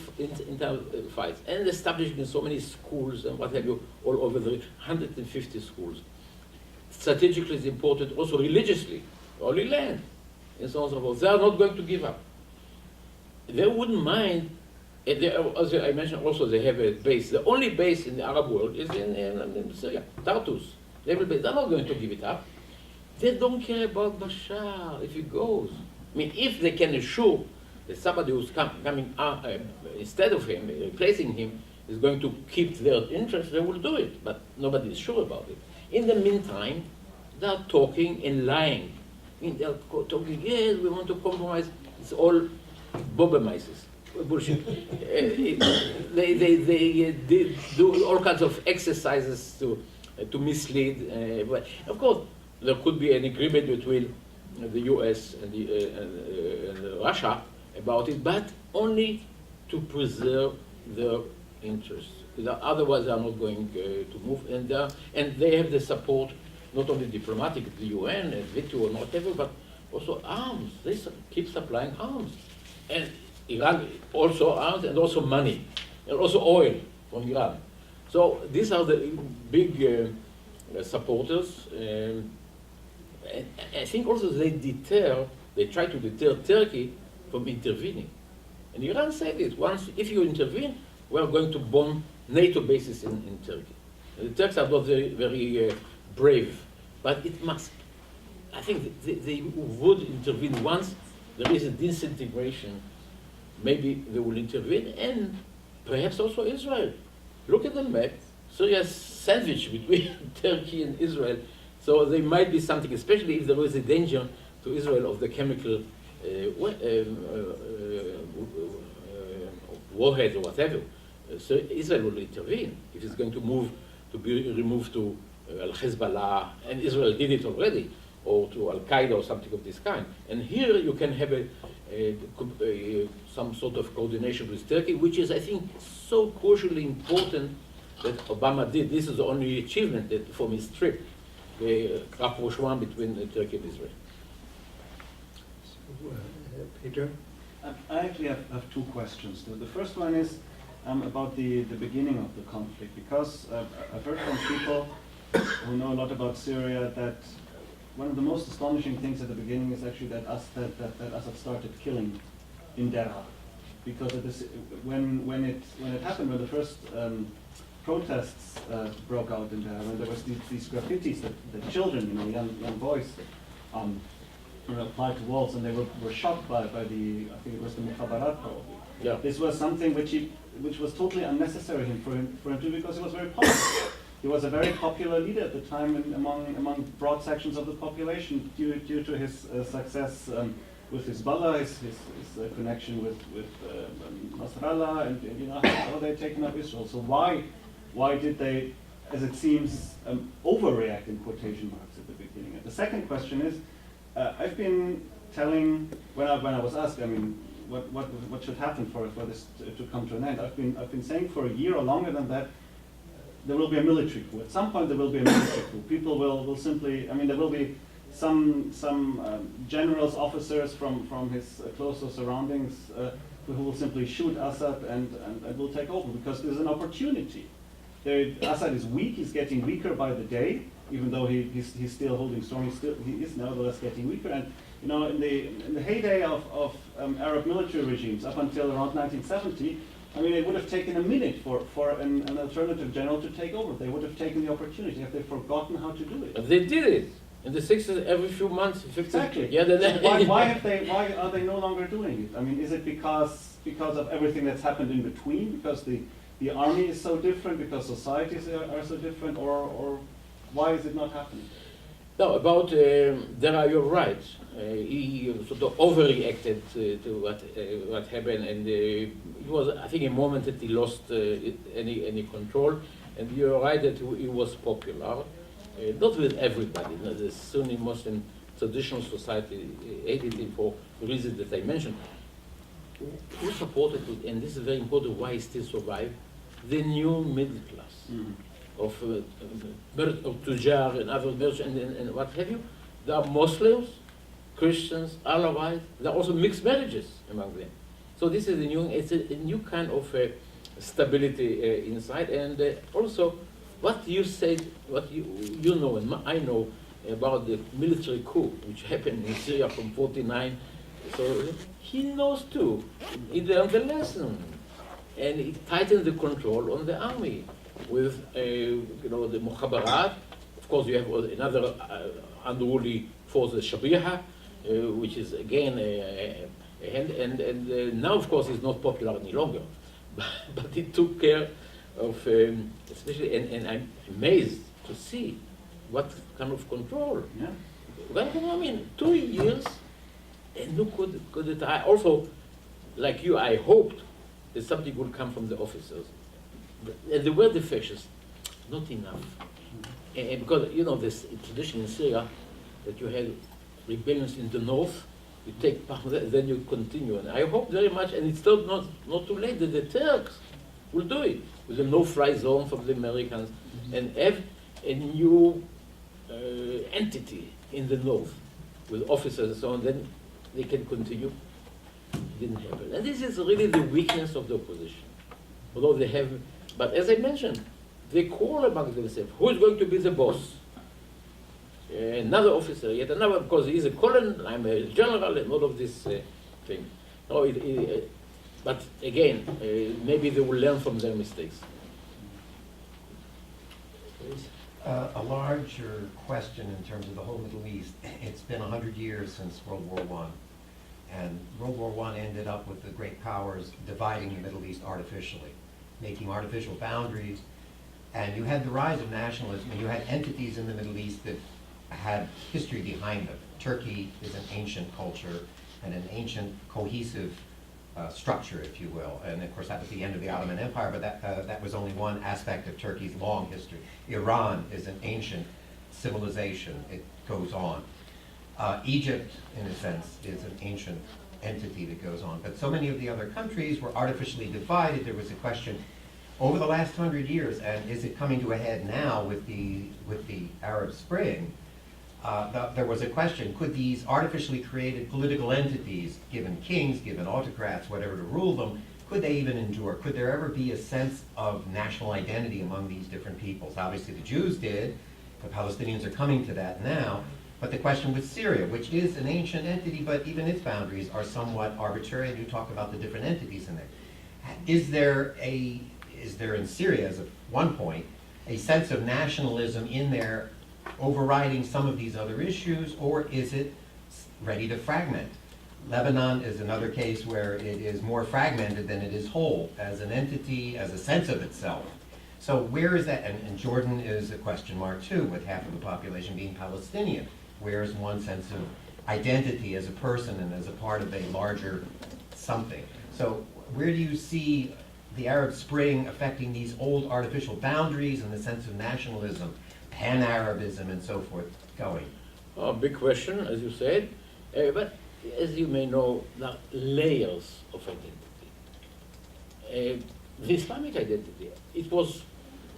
Speaker 2: fights, and establishing so many schools and what have you, all over the 150 schools. Strategically, it's important, also religiously, Holy Land, and so on and so forth. They are not going to give up. They wouldn't mind. As I mentioned, also they have a base. The only base in the Arab world is in Syria, Tartus. They will be. They're not going to give it up. They don't care about Bashar if he goes. I mean, if they can assure that somebody who's coming instead of him, replacing him, is going to keep their interest, they will do it. But nobody is sure about it. In the meantime, they are talking and lying. I mean, they are talking, yes, we want to compromise. It's all Bobemaises. Bullshit. They do all kinds of exercises to mislead. But of course, there could be an agreement between the U.S. and Russia about it, but only to preserve their interests. Otherwise, they are not going to move, and they have the support, not only diplomatic, the UN and veto and whatever, but also arms. They keep supplying arms, and Iran also arms and also money, and also oil from Iran. So these are the big supporters. And I think also they try to deter Turkey from intervening. And Iran said it, if you intervene, we are going to bomb NATO bases in Turkey. The Turks are not very brave, but it must. I think they would intervene once there is a disintegration. Maybe they will intervene, and perhaps also Israel. Look at the map. Syria is sandwiched between Turkey and Israel. So there might be something, especially if there is a danger to Israel of the chemical warheads or whatever. So Israel will intervene if it's going to move to be removed to Al-Hezbollah, and Israel did it already, or to Al-Qaeda or something of this kind. And here you can have some sort of coordination with Turkey, which is, I think, so crucially important that Obama did. This is the only achievement that, from his trip, the rapprochement between Turkey and Israel.
Speaker 1: So, Peter?
Speaker 3: I actually have two questions. The first one is about the beginning of the conflict, because I've heard from people who know a lot about Syria that one of the most astonishing things at the beginning is actually that Assad started killing in Deraa, because when it happened, when the first protests broke out in Deraa, when there was these graffitis that children, young boys, applied to walls, and they were shot by the, I think it was the Mukhabarat probably.
Speaker 2: Yeah.
Speaker 3: This was something which was totally unnecessary for him to do, because he was very popular. He was a very popular leader at the time among broad sections of the population due to his success with Hezbollah, his connection with Nasrallah, and how they'd taken up Israel. So why did they, as it seems, overreact in quotation marks at the beginning? And the second question is, I've been telling, when I was asked, what should happen for this to come to an end? I've been saying for a year or longer than that, there will be a military coup. At some point, there will be a military coup. People will simply, there will be some generals, officers from his closer surroundings who will simply shoot Assad and will take over, because there's an opportunity. Assad is weak. He's getting weaker by the day, even though he's still holding strong. He is nevertheless getting weaker. And in the heyday of Arab military regimes up until around 1970. It would have taken a minute for an alternative general to take over. They would have taken the opportunity. Have they forgotten how to do it?
Speaker 2: They did it in the 60s, every few months. 50,
Speaker 3: exactly.
Speaker 2: Yeah.
Speaker 3: Why are they no longer doing it? Is it because of everything that's happened in between? Because the army is so different? Because societies are so different? Or why is it not happening?
Speaker 2: No, about Deraa, you're right. He sort of overreacted to what happened, and it was, I think, a moment that he lost any control. And you're right that he was popular, not with everybody. The Sunni Muslim traditional society hated him for the reasons that I mentioned. Who supported it, and this is very important, why he still survived? The new middle class. Mm-hmm. Of Tujar and other merchants and what have you. There are Muslims, Christians, Alawites. There are also mixed marriages among them. So this is it's a new kind of stability inside. And also, what you said, what you know and I know about the military coup which happened in Syria from '49. So he knows too. He learned the lesson, and he tightened the control on the army. With the Mukhabarat, of course, you have another unruly force, the Shabiha, which is again and now, of course, it's not popular any longer, but it took care of, especially, and I'm amazed to see what kind of control.
Speaker 3: Yeah.
Speaker 2: Well, 2 years, and look good at I also, like you, I hoped that something would come from the officers. And they were the fascists, not enough. And because, this tradition in Syria, that you have rebellions in the north, you take part of that, then you continue. And I hope very much, and it's still not too late, that the Turks will do it, with a no-fly zone from the Americans, and have a new entity in the north, with officers and so on, then they can continue. It didn't happen. And this is really the weakness of the opposition. Although they have, but as I mentioned, they call among themselves, who is going to be the boss? Another officer, yet another, because he's a colonel, I'm a general, and all of this thing. No, but again, maybe they will learn from their mistakes.
Speaker 4: A larger question in terms of the whole Middle East. It's been 100 years since World War I. And World War I ended up with the great powers dividing the Middle East artificially, making artificial boundaries. And you had the rise of nationalism, and you had entities in the Middle East that had history behind them. Turkey is an ancient culture and an ancient cohesive structure, if you will. And of course, that was the end of the Ottoman Empire, but that was only one aspect of Turkey's long history. Iran is an ancient civilization. It goes on. Egypt, in a sense, is an ancient entity that goes on. But so many of the other countries were artificially divided. There was a question over the last 100 years, and is it coming to a head now with the Arab Spring? There was a question, could these artificially created political entities, given kings, given autocrats, whatever to rule them, could they even endure? Could there ever be a sense of national identity among these different peoples? Obviously the Jews did, the Palestinians are coming to that now, but the question with Syria, which is an ancient entity, but even its boundaries are somewhat arbitrary, and you talk about the different entities in there. Is there in Syria, as of one point, a sense of nationalism in there overriding some of these other issues, or is it ready to fragment? Lebanon is another case where it is more fragmented than it is whole, as an entity, as a sense of itself. So where is that? And Jordan is a question mark too, with half of the population being Palestinian. Where is one sense of identity as a person and as a part of a larger something? So where do you see the Arab Spring affecting these old artificial boundaries and the sense of nationalism, pan-Arabism and so forth going?
Speaker 2: Oh, big question, as you said. But as you may know, there are layers of identity. The Islamic identity, it was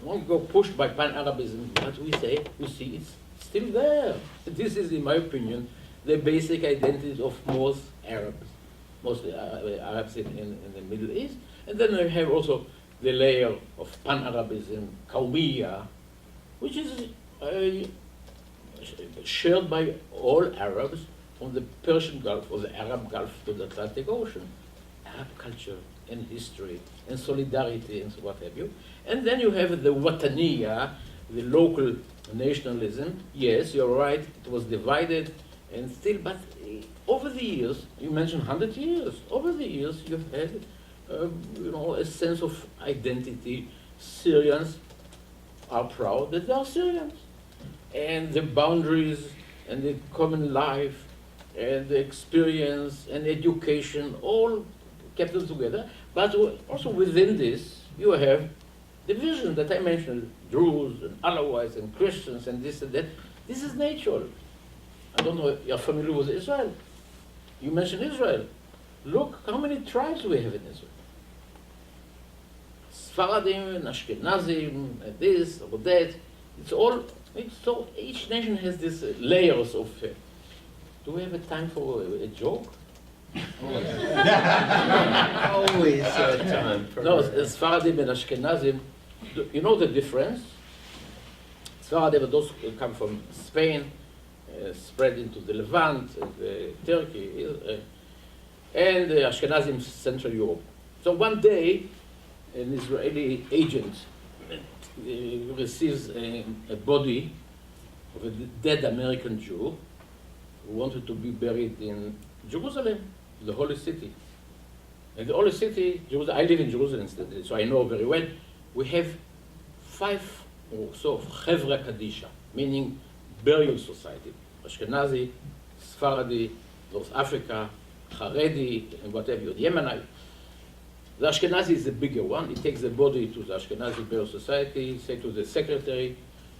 Speaker 2: long ago pushed by pan-Arabism, but we see it's still there. This is, in my opinion, the basic identity of most Arabs, mostly Arabs in the Middle East. And then we have also the layer of pan-Arabism, Qawmiya, which is shared by all Arabs from the Persian Gulf or the Arab Gulf to the Atlantic Ocean. Arab culture and history and solidarity and so what have you. And then you have the Wataniya, the local nationalism. Yes, you're right, it was divided and still, but over the years, you mentioned 100 years, over the years you've had a sense of identity. Syrians are proud that they are Syrians. And the boundaries and the common life and the experience and education all kept them together. But also within this, you have division that I mentioned, Jews and Alawites and Christians and this and that. This is natural. I don't know if you're familiar with Israel. You mentioned Israel. Look how many tribes we have in Israel. Sfaradim and Ashkenazim, and this or that. So each nation has these layers of. Do we have a time for a joke?
Speaker 1: Always time for
Speaker 2: No, Sfaradim and Ashkenazim. You know the difference? Sfaradim, those come from Spain, spread into the Levant, Turkey, and Ashkenazim, Central Europe. So one day, an Israeli agent receives a body of a dead American Jew who wanted to be buried in Jerusalem, the holy city. And the holy city, I live in Jerusalem, so I know very well. We have 5 or so Chevra Kadisha, meaning burial society. Ashkenazi, Sephardi, North Africa, Haredi, and whatever, Yemenite. The Ashkenazi is the bigger one. It takes the body to the Ashkenazi Burial Society, say to the secretary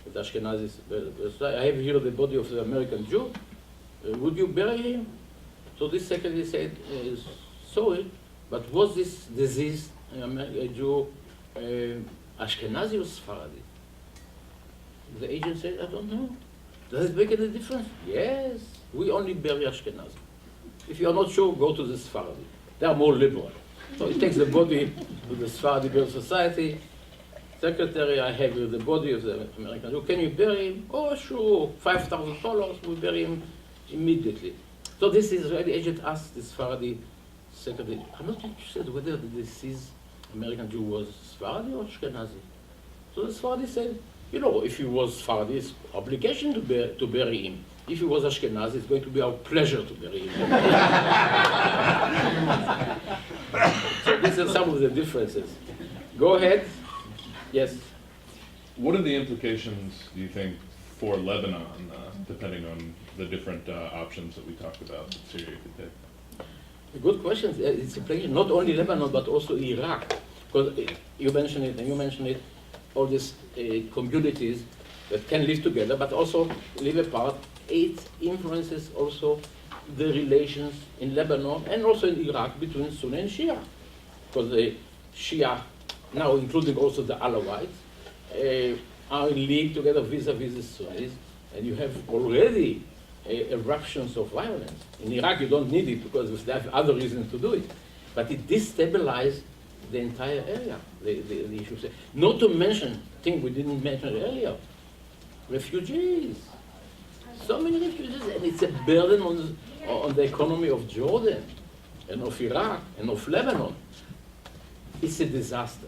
Speaker 2: of the Ashkenazi Burial Society, I have here the body of the American Jew. Would you bury him? So this secretary said, sorry, but was this deceased Jew Ashkenazi or Sephardi? The agent said, I don't know. Does it make any difference? Yes, we only bury Ashkenazi. If you are not sure, go to the Sephardi. They are more liberal. So he takes the body to the Sephardi Burial Society. Secretary, I have here the body of the American Jew. Can you bury him? Oh, sure, $5,000, we bury him immediately. So this Israeli agent asked the Sephardi secretary, I'm not interested whether the deceased American Jew was Sephardi or Ashkenazi. So the Sephardi said, if he was Sephardi, it's obligation to bury him. If he was Ashkenazi, it's going to be our pleasure to bury him. So these are some of the differences. Go ahead. Yes.
Speaker 5: What are the implications, do you think, for Lebanon, depending on the different options that we talked about that Syria could take?
Speaker 2: A good question. It's implication not only Lebanon but also Iraq, because you mentioned it and you mentioned it. All these communities that can live together but also live apart. It influences also the relations in Lebanon and also in Iraq between Sunni and Shia, because the Shia, now including also the Alawites, are in league together vis-a-vis the Sunnis, and you have already eruptions of violence. In Iraq, you don't need it because they have other reasons to do it. But it destabilized the entire area, the issue. Not to mention, thing we didn't mention earlier, refugees. So many refugees, and it's a burden on the economy of Jordan, and of Iraq, and of Lebanon. It's a disaster.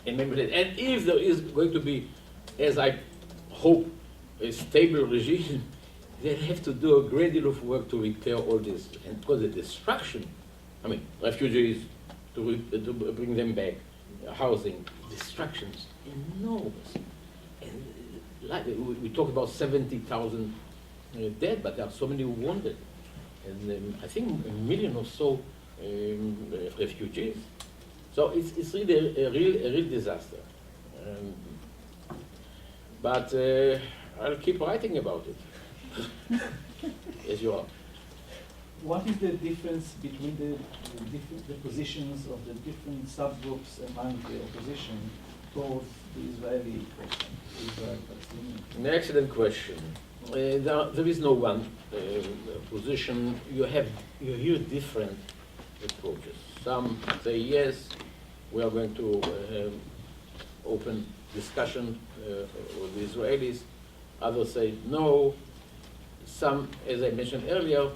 Speaker 2: And if there is going to be, as I hope, a stable regime, they have to do a great deal of work to repair all this. And because the destruction, I mean, refugees, to bring them back, housing, destructions, enormous. And like we talk about 70,000 dead, but there are so many wounded. And I think 1 million or so refugees. So it's really a real disaster. But I'll keep writing about it. As you are.
Speaker 6: What is the difference between the positions of the different subgroups among the opposition towards the Israeli question, Israel-Palestinian?
Speaker 2: An excellent question. There is no one position. You hear different approaches. Some say yes, we are going to open discussion with the Israelis. Others say no. Some, as I mentioned earlier,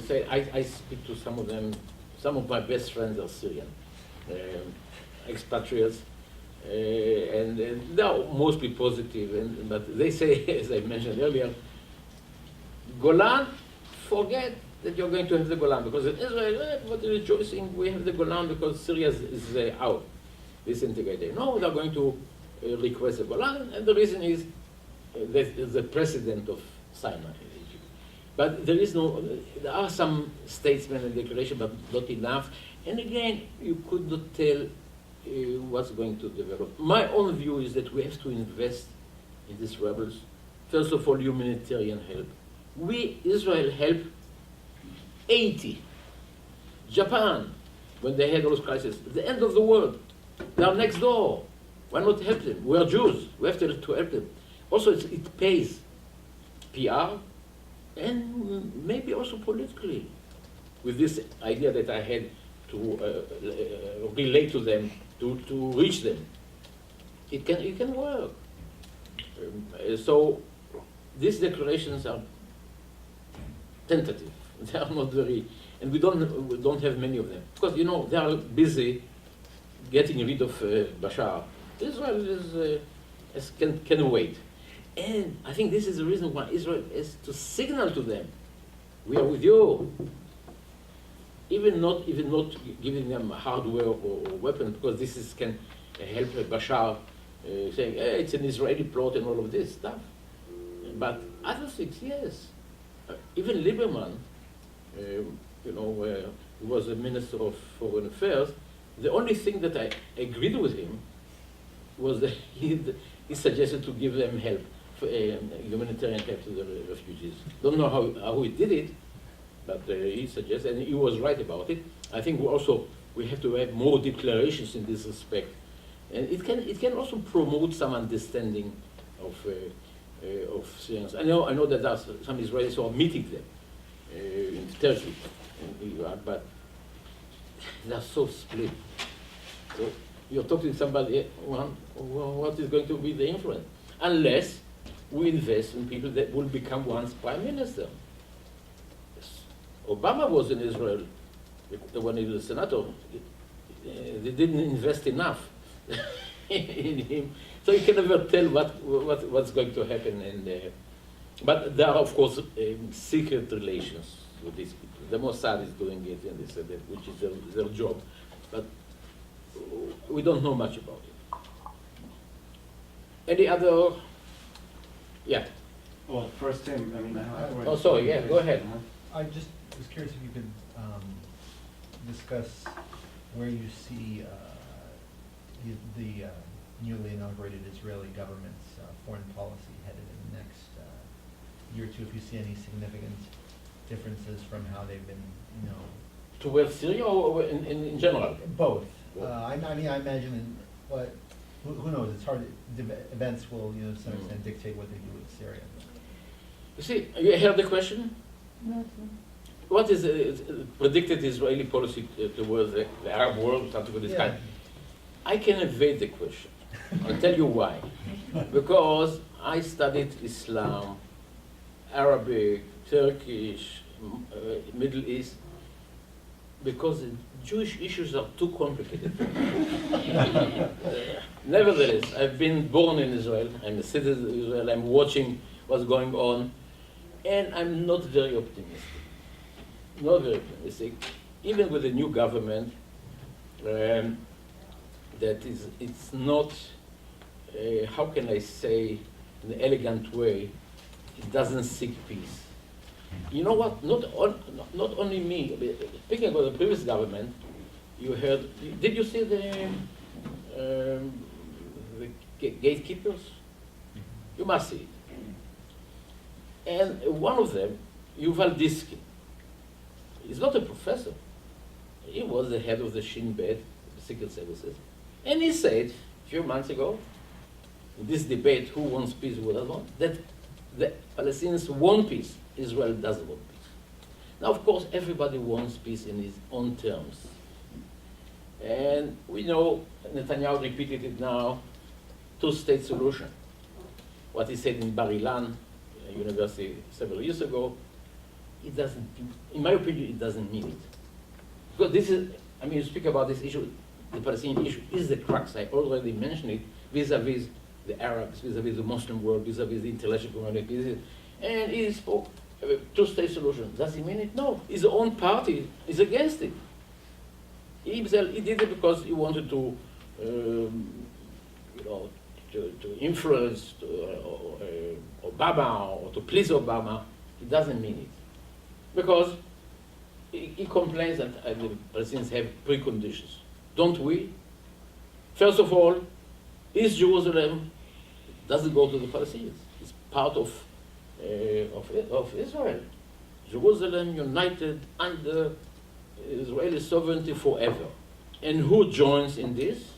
Speaker 2: say I speak to some of them. Some of my best friends are Syrian expatriates, and they are mostly positive. But they say, as I mentioned earlier, Golan, forget that you're going to have the Golan, because in Israel, what are rejoicing? We have the Golan because Syria is out, disintegrated. No, they're going to request the Golan, and the reason is the president of Sinai. But there are some statements and declarations, but not enough. And again, you could not tell what's going to develop. My own view is that we have to invest in these rebels. First of all, humanitarian help. Israel helped 80. Japan, when they had those crises, the end of the world. They are next door. Why not help them? We are Jews. We have to help them. Also, it pays PR, and maybe also politically, with this idea that I had to relate to them, to reach them. It can work. So these declarations are tentative. They are not very, and we don't have many of them, because they are busy getting rid of Bashar. Israel can wait. And I think this is the reason why Israel is to signal to them, we are with you. Even not giving them hardware or weapons, because this can help Bashar saying, hey, it's an Israeli plot and all of this stuff. But other things, yes. Even Lieberman, he was a minister of foreign affairs. The only thing that I agreed with him was that he suggested to give them help, humanitarian help to the refugees. Don't know how he did it, but he suggested, and he was right about it. I think we have to have more declarations in this respect, and it can also promote some understanding of Syrians. I know that there are some Israelis who are meeting them in Turkey, in Iraq, but they are so split. So you're talking to somebody, what is going to be the influence? Unless we invest in people that will become once prime minister. Obama was in Israel when he was a senator. They didn't invest enough in him, so you can never tell what's going to happen. But there are, of course, secret relations with these people. The Mossad is doing it, and they said that, which is their job. But we don't know much about it. Any other? Yeah.
Speaker 3: Well, first, Tim, I mean, I already...
Speaker 2: Oh, sorry, yeah, go ahead.
Speaker 7: I just was curious if you could discuss where you see the newly inaugurated Israeli government's foreign policy headed in the next year or two, if you see any significant differences from how they've been,
Speaker 2: Towards Syria or in general?
Speaker 7: both.
Speaker 2: Both.
Speaker 7: I mean, I imagine, but who knows? It's hard. Events will, to some extent, dictate what they do with Syria.
Speaker 2: You see, you heard the question?
Speaker 8: No.
Speaker 2: What is predicted Israeli policy towards the Arab world, something of this kind? I can evade the question. I'll tell you why. Because I studied Islam, Arabic, Turkish, Middle East, because the Jewish issues are too complicated for me. Nevertheless, I've been born in Israel, I'm a citizen of Israel, I'm watching what's going on, and I'm not very optimistic. Not very optimistic. Even with the new government, it's not, how can I say, in an elegant way, it doesn't seek peace. You know what, not only me, speaking about the previous government, you heard, did you see the gatekeepers? You must see it. And one of them, Yuval Diskin, he's not a professor. He was the head of the Shin Bet, the Secret Services. And he said, a few months ago, in this debate, who wants peace, who doesn't want, that the Palestinians want peace, Israel doesn't want peace. Now, of course, everybody wants peace in his own terms. And we know, Netanyahu repeated it now, two-state solution. What he said in Bar Ilan University several years ago, it doesn't, in my opinion, it doesn't mean it. Because this is, I mean, you speak about this issue, the Palestinian issue is the crux, I already mentioned it, vis-a-vis the Arabs, vis-a-vis the Muslim world, vis-a-vis the intellectual community. And he spoke two-state solution. Does he mean it? No. His own party is against it. He himself, he did it because he wanted to, to influence Obama or to please Obama. He doesn't mean it. Because he complains that the Palestinians have preconditions. Don't we? First of all, East Jerusalem doesn't go to the Palestinians. It's part of Israel. Jerusalem united under Israeli sovereignty forever. And who joins in this?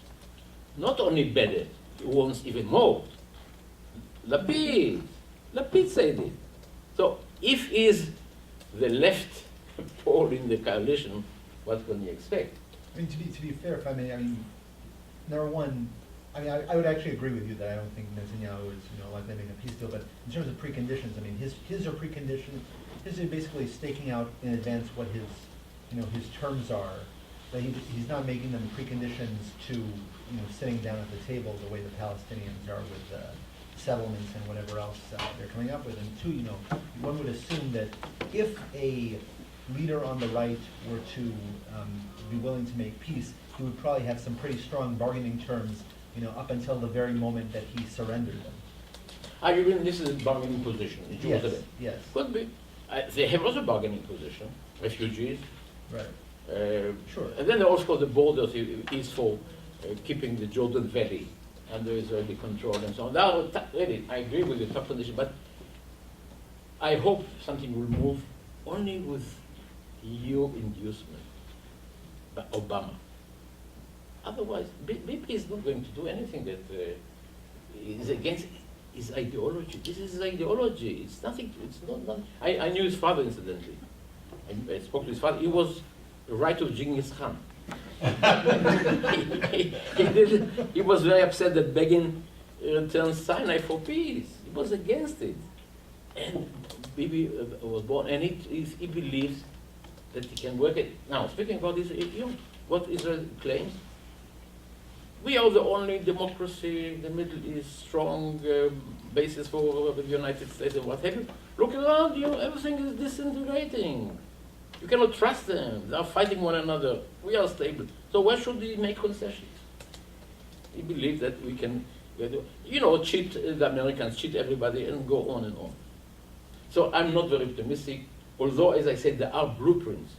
Speaker 2: Not only Bennett, he wants even more. Lapid said it. So if he's the left pole in the coalition, what can you expect?
Speaker 7: I mean, to be fair, if I may, I mean, number one, I mean, I would actually agree with you that I don't think Netanyahu is, likely making a peace deal. But in terms of preconditions, I mean, his are preconditions. His is basically staking out in advance what his, his terms are. But he's not making them preconditions to, sitting down at the table the way the Palestinians are with settlements and whatever else they're coming up with. And two, one would assume that if a leader on the right were to be willing to make peace, he would probably have some pretty strong bargaining terms, up until the very moment that he surrendered them.
Speaker 2: Are you mean this is a bargaining position in Jerusalem?
Speaker 7: Yes.
Speaker 2: Could be. They have also bargaining position, refugees.
Speaker 7: Right. Sure.
Speaker 2: And then also the borders is for keeping the Jordan Valley under Israeli control and so on. Now, really, I agree with the top condition, but I hope something will move only with EU inducement by Obama. Otherwise, BP is not going to do anything that is against his ideology. This is his ideology. It's nothing. It's not. I knew his father, incidentally. I spoke to his father. He was the right of Genghis Khan. he was very upset that Begin returned Sinai for peace. He was against it. And Bibi was born, and he believes that he can work it. Now, speaking about this, what Israel claims, we are the only democracy in the Middle East, strong basis for the United States and what have you. Look around you, everything is disintegrating. You cannot trust them. They are fighting one another. We are stable. So why should we make concessions? We believe that we can, cheat the Americans, cheat everybody, and go on and on. So I'm not very optimistic, although, as I said, there are blueprints.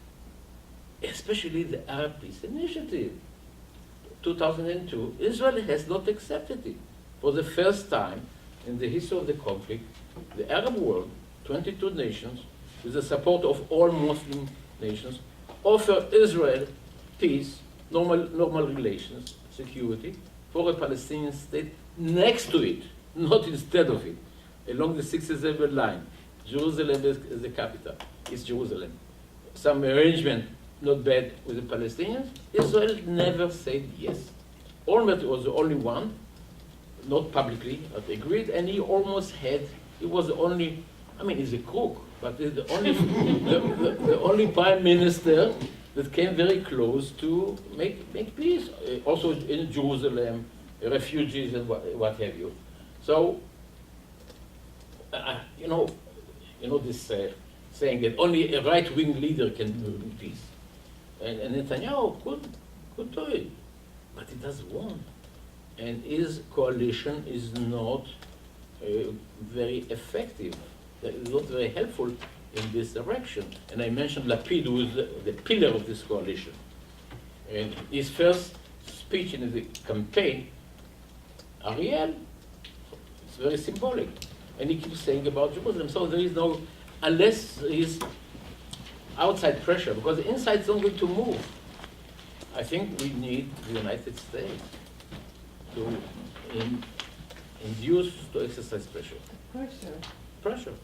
Speaker 2: especially the Arab Peace Initiative. 2002, Israel has not accepted it. For the first time in the history of the conflict, the Arab world, 22 nations, with the support of all Muslim nations, offer Israel peace, normal relations, security, for a Palestinian state next to it, not instead of it, along the 67 line. Jerusalem is the capital, it's Jerusalem. Some arrangement, not bad, with the Palestinians. Israel never said yes. Olmert was the only one, not publicly, but agreed, and he almost had, he was the only, I mean, he's a crook, but he's the only, the only prime minister that came very close to make peace, also in Jerusalem, refugees and what have you. So, you know this saying that only a right-wing leader can do peace. And Netanyahu could do it, but he doesn't want. And his coalition is not very effective. It's not very helpful in this direction. And I mentioned Lapid, who is the pillar of this coalition. And his first speech in the campaign, Ariel, it's very symbolic. And he keeps saying about Jerusalem. So there is no, unless there is outside pressure, because the inside is not going to move. I think we need the United States to induce, to exercise pressure.
Speaker 8: Pressure,
Speaker 2: Pressure.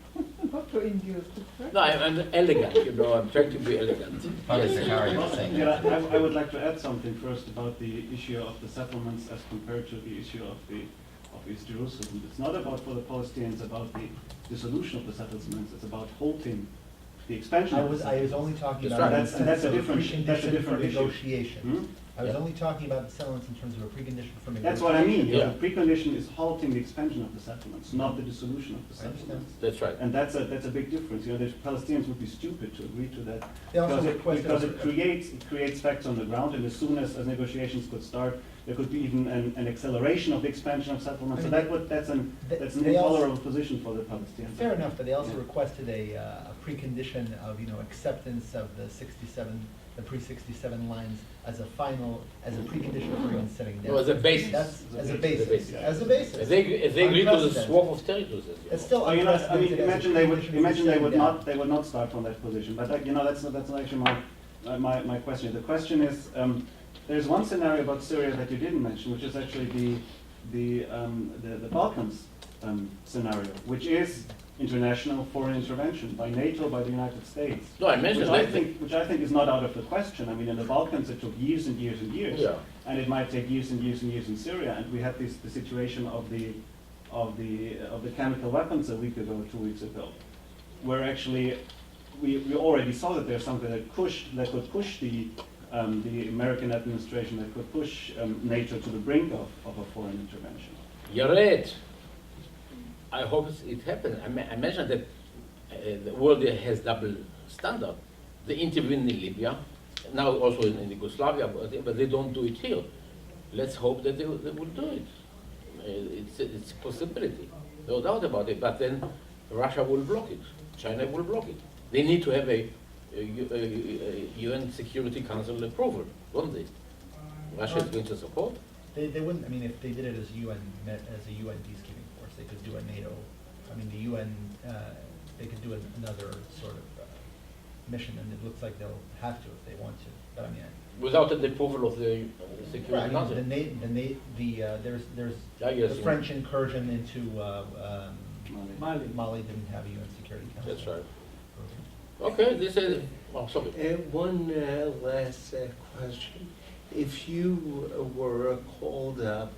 Speaker 8: not to induce the pressure.
Speaker 2: No, I'm elegant, I'm trying to be elegant.
Speaker 3: Yeah, I would like to add something first about the issue of the settlements as compared to the issue of East Jerusalem. It's not about, for the Palestinians, about the dissolution of the settlements, it's about halting the expansion of the
Speaker 7: I was
Speaker 3: settlements.
Speaker 7: only talking
Speaker 2: That's
Speaker 7: about
Speaker 2: right.
Speaker 7: in the
Speaker 3: And that's
Speaker 7: sense
Speaker 3: a
Speaker 7: of
Speaker 3: different- that's a
Speaker 7: precondition for
Speaker 3: different issue.
Speaker 7: negotiation.
Speaker 3: Hmm?
Speaker 7: I was
Speaker 2: Yeah.
Speaker 7: only talking about the settlements in terms of a precondition for negotiation.
Speaker 3: That's what I mean.
Speaker 2: Yeah.
Speaker 3: The precondition is halting the expansion of the settlements, not the dissolution of the
Speaker 7: I understand.
Speaker 3: settlements.
Speaker 2: That's right.
Speaker 3: And that's a big difference. You know, the Palestinians would be stupid to agree to that.
Speaker 7: They also
Speaker 3: Because
Speaker 7: requested
Speaker 3: it creates facts on the ground, and as soon as negotiations could start, there could be even an acceleration of the expansion of settlements.
Speaker 7: I
Speaker 3: So
Speaker 7: mean,
Speaker 3: that's an
Speaker 7: they also-
Speaker 3: intolerable position for the Palestinians.
Speaker 7: Fair enough, but they also
Speaker 3: Yeah.
Speaker 7: requested a precondition of, acceptance of the 67, the pre-67 lines as a final, as a precondition for even setting down.
Speaker 2: No, as a basis.
Speaker 7: That's, as a
Speaker 2: As a
Speaker 7: basis,
Speaker 2: basis.
Speaker 7: as a basis.
Speaker 2: If they agree to the
Speaker 7: Unprecedented.
Speaker 2: swap of territories, as you
Speaker 7: It's
Speaker 2: know.
Speaker 7: still
Speaker 3: Well,
Speaker 7: unprecedented. as a
Speaker 3: imagine they would
Speaker 7: precondition for setting down.
Speaker 3: they would not start from that position. But that's not actually my question. The question is, there's one scenario about Syria that you didn't mention, which is actually the Balkans scenario, which is international foreign intervention by NATO, by the United States.
Speaker 2: No, I mentioned that.
Speaker 3: Which I think is not out of the question. I mean, in the Balkans, it took years and years and years,
Speaker 2: Yeah.
Speaker 3: and it might take years and years and years in Syria. And we had the situation of the chemical weapons a week ago, 2 weeks ago, where actually we already saw that there's something that could push the American administration, that could push NATO to the brink of a foreign intervention.
Speaker 2: Yared, I hope it happens. I mentioned that the world has double standard. They intervene in Libya, now also in Yugoslavia, but they don't do it here. Let's hope that they will do it. It's a possibility, no doubt about it. But then Russia will block it, China will block it. They need to have a UN Security Council approval, don't they? Russia is going to support.
Speaker 7: They wouldn't, I mean, if they did it as a UN peacekeeping force, they could do a NATO, I mean, the UN, they could do another sort of mission, and it looks like they'll have to if they want to, but I mean.
Speaker 2: Without the approval of the Security
Speaker 7: Right,
Speaker 2: Council.
Speaker 7: there's
Speaker 2: I guess,
Speaker 7: the
Speaker 2: yeah.
Speaker 7: French incursion into
Speaker 6: Mali.
Speaker 7: Mali didn't have a UN Security Council.
Speaker 2: That's right. Okay, this is, oh, sorry.
Speaker 1: One last question. If you were called up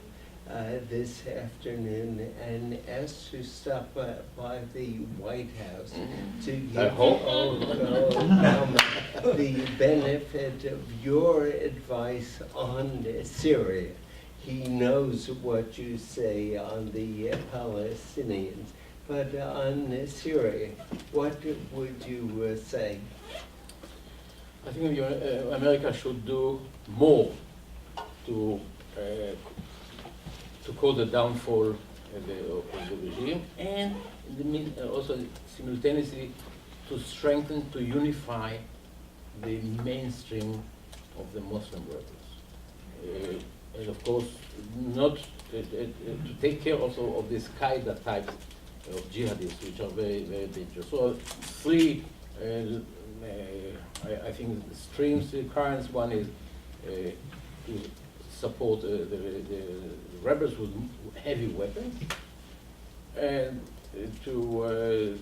Speaker 1: this afternoon and asked to stop by the White House to
Speaker 2: I
Speaker 1: give
Speaker 2: hope.
Speaker 1: Obama the benefit of your advice on Syria, he knows what you say on the Palestinians, but on Syria, what would you say?
Speaker 2: I think America should do more to cause the downfall of the regime, and in the also simultaneously to strengthen, to unify the mainstream of the Muslim rebels. And of course, not to take care also of this Qaeda types of jihadists, which are very, very dangerous. So three, I think, streams, currents. One is to support the rebels with heavy weapons, and to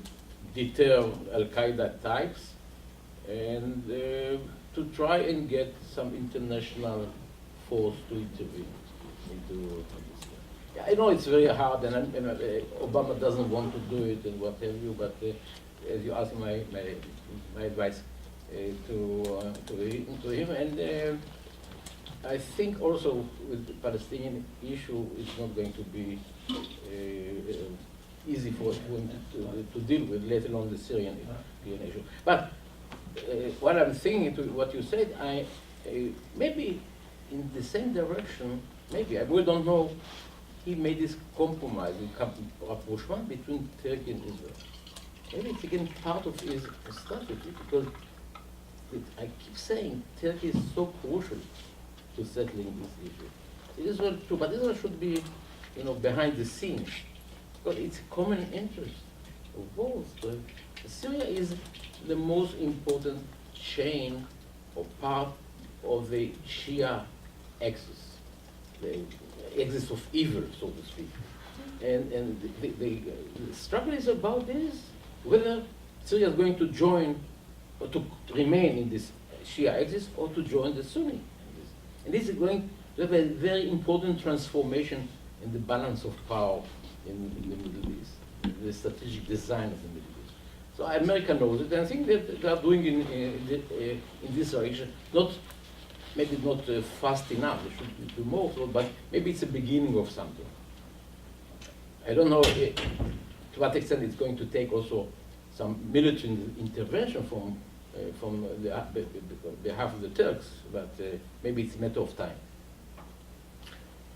Speaker 2: deter Al-Qaeda types, and to try and get some international force to intervene into this. Yeah, I know it's very hard, and Obama doesn't want to do it and what have you, but as you asked my advice to him, and I think also with the Palestinian issue, it's not going to be easy for him to deal with, let alone the Syrian issue. But what I'm thinking to what you said, maybe in the same direction, maybe, we don't know, he made this compromise, rapprochement between Turkey and Israel. Maybe it's again part of his strategy, because I keep saying Turkey is so crucial to settling this issue. Israel too, but Israel should be, behind the scenes, because it's a common interest of both. Syria is the most important chain or part of the Shia axis, the axis of evil, so to speak. And the struggle is about this, whether Syria is going to join or to remain in this Shia axis or to join the Sunni. And this is going to have a very important transformation in the balance of power in the Middle East, the strategic design of the Middle East. So America knows it, and I think that they are doing in this direction, maybe not fast enough, they should do more, but maybe it's a beginning of something. I don't know to what extent it's going to take also some military intervention from the behalf of the Turks, but maybe it's a matter of time.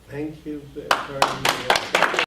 Speaker 1: Thank you very much.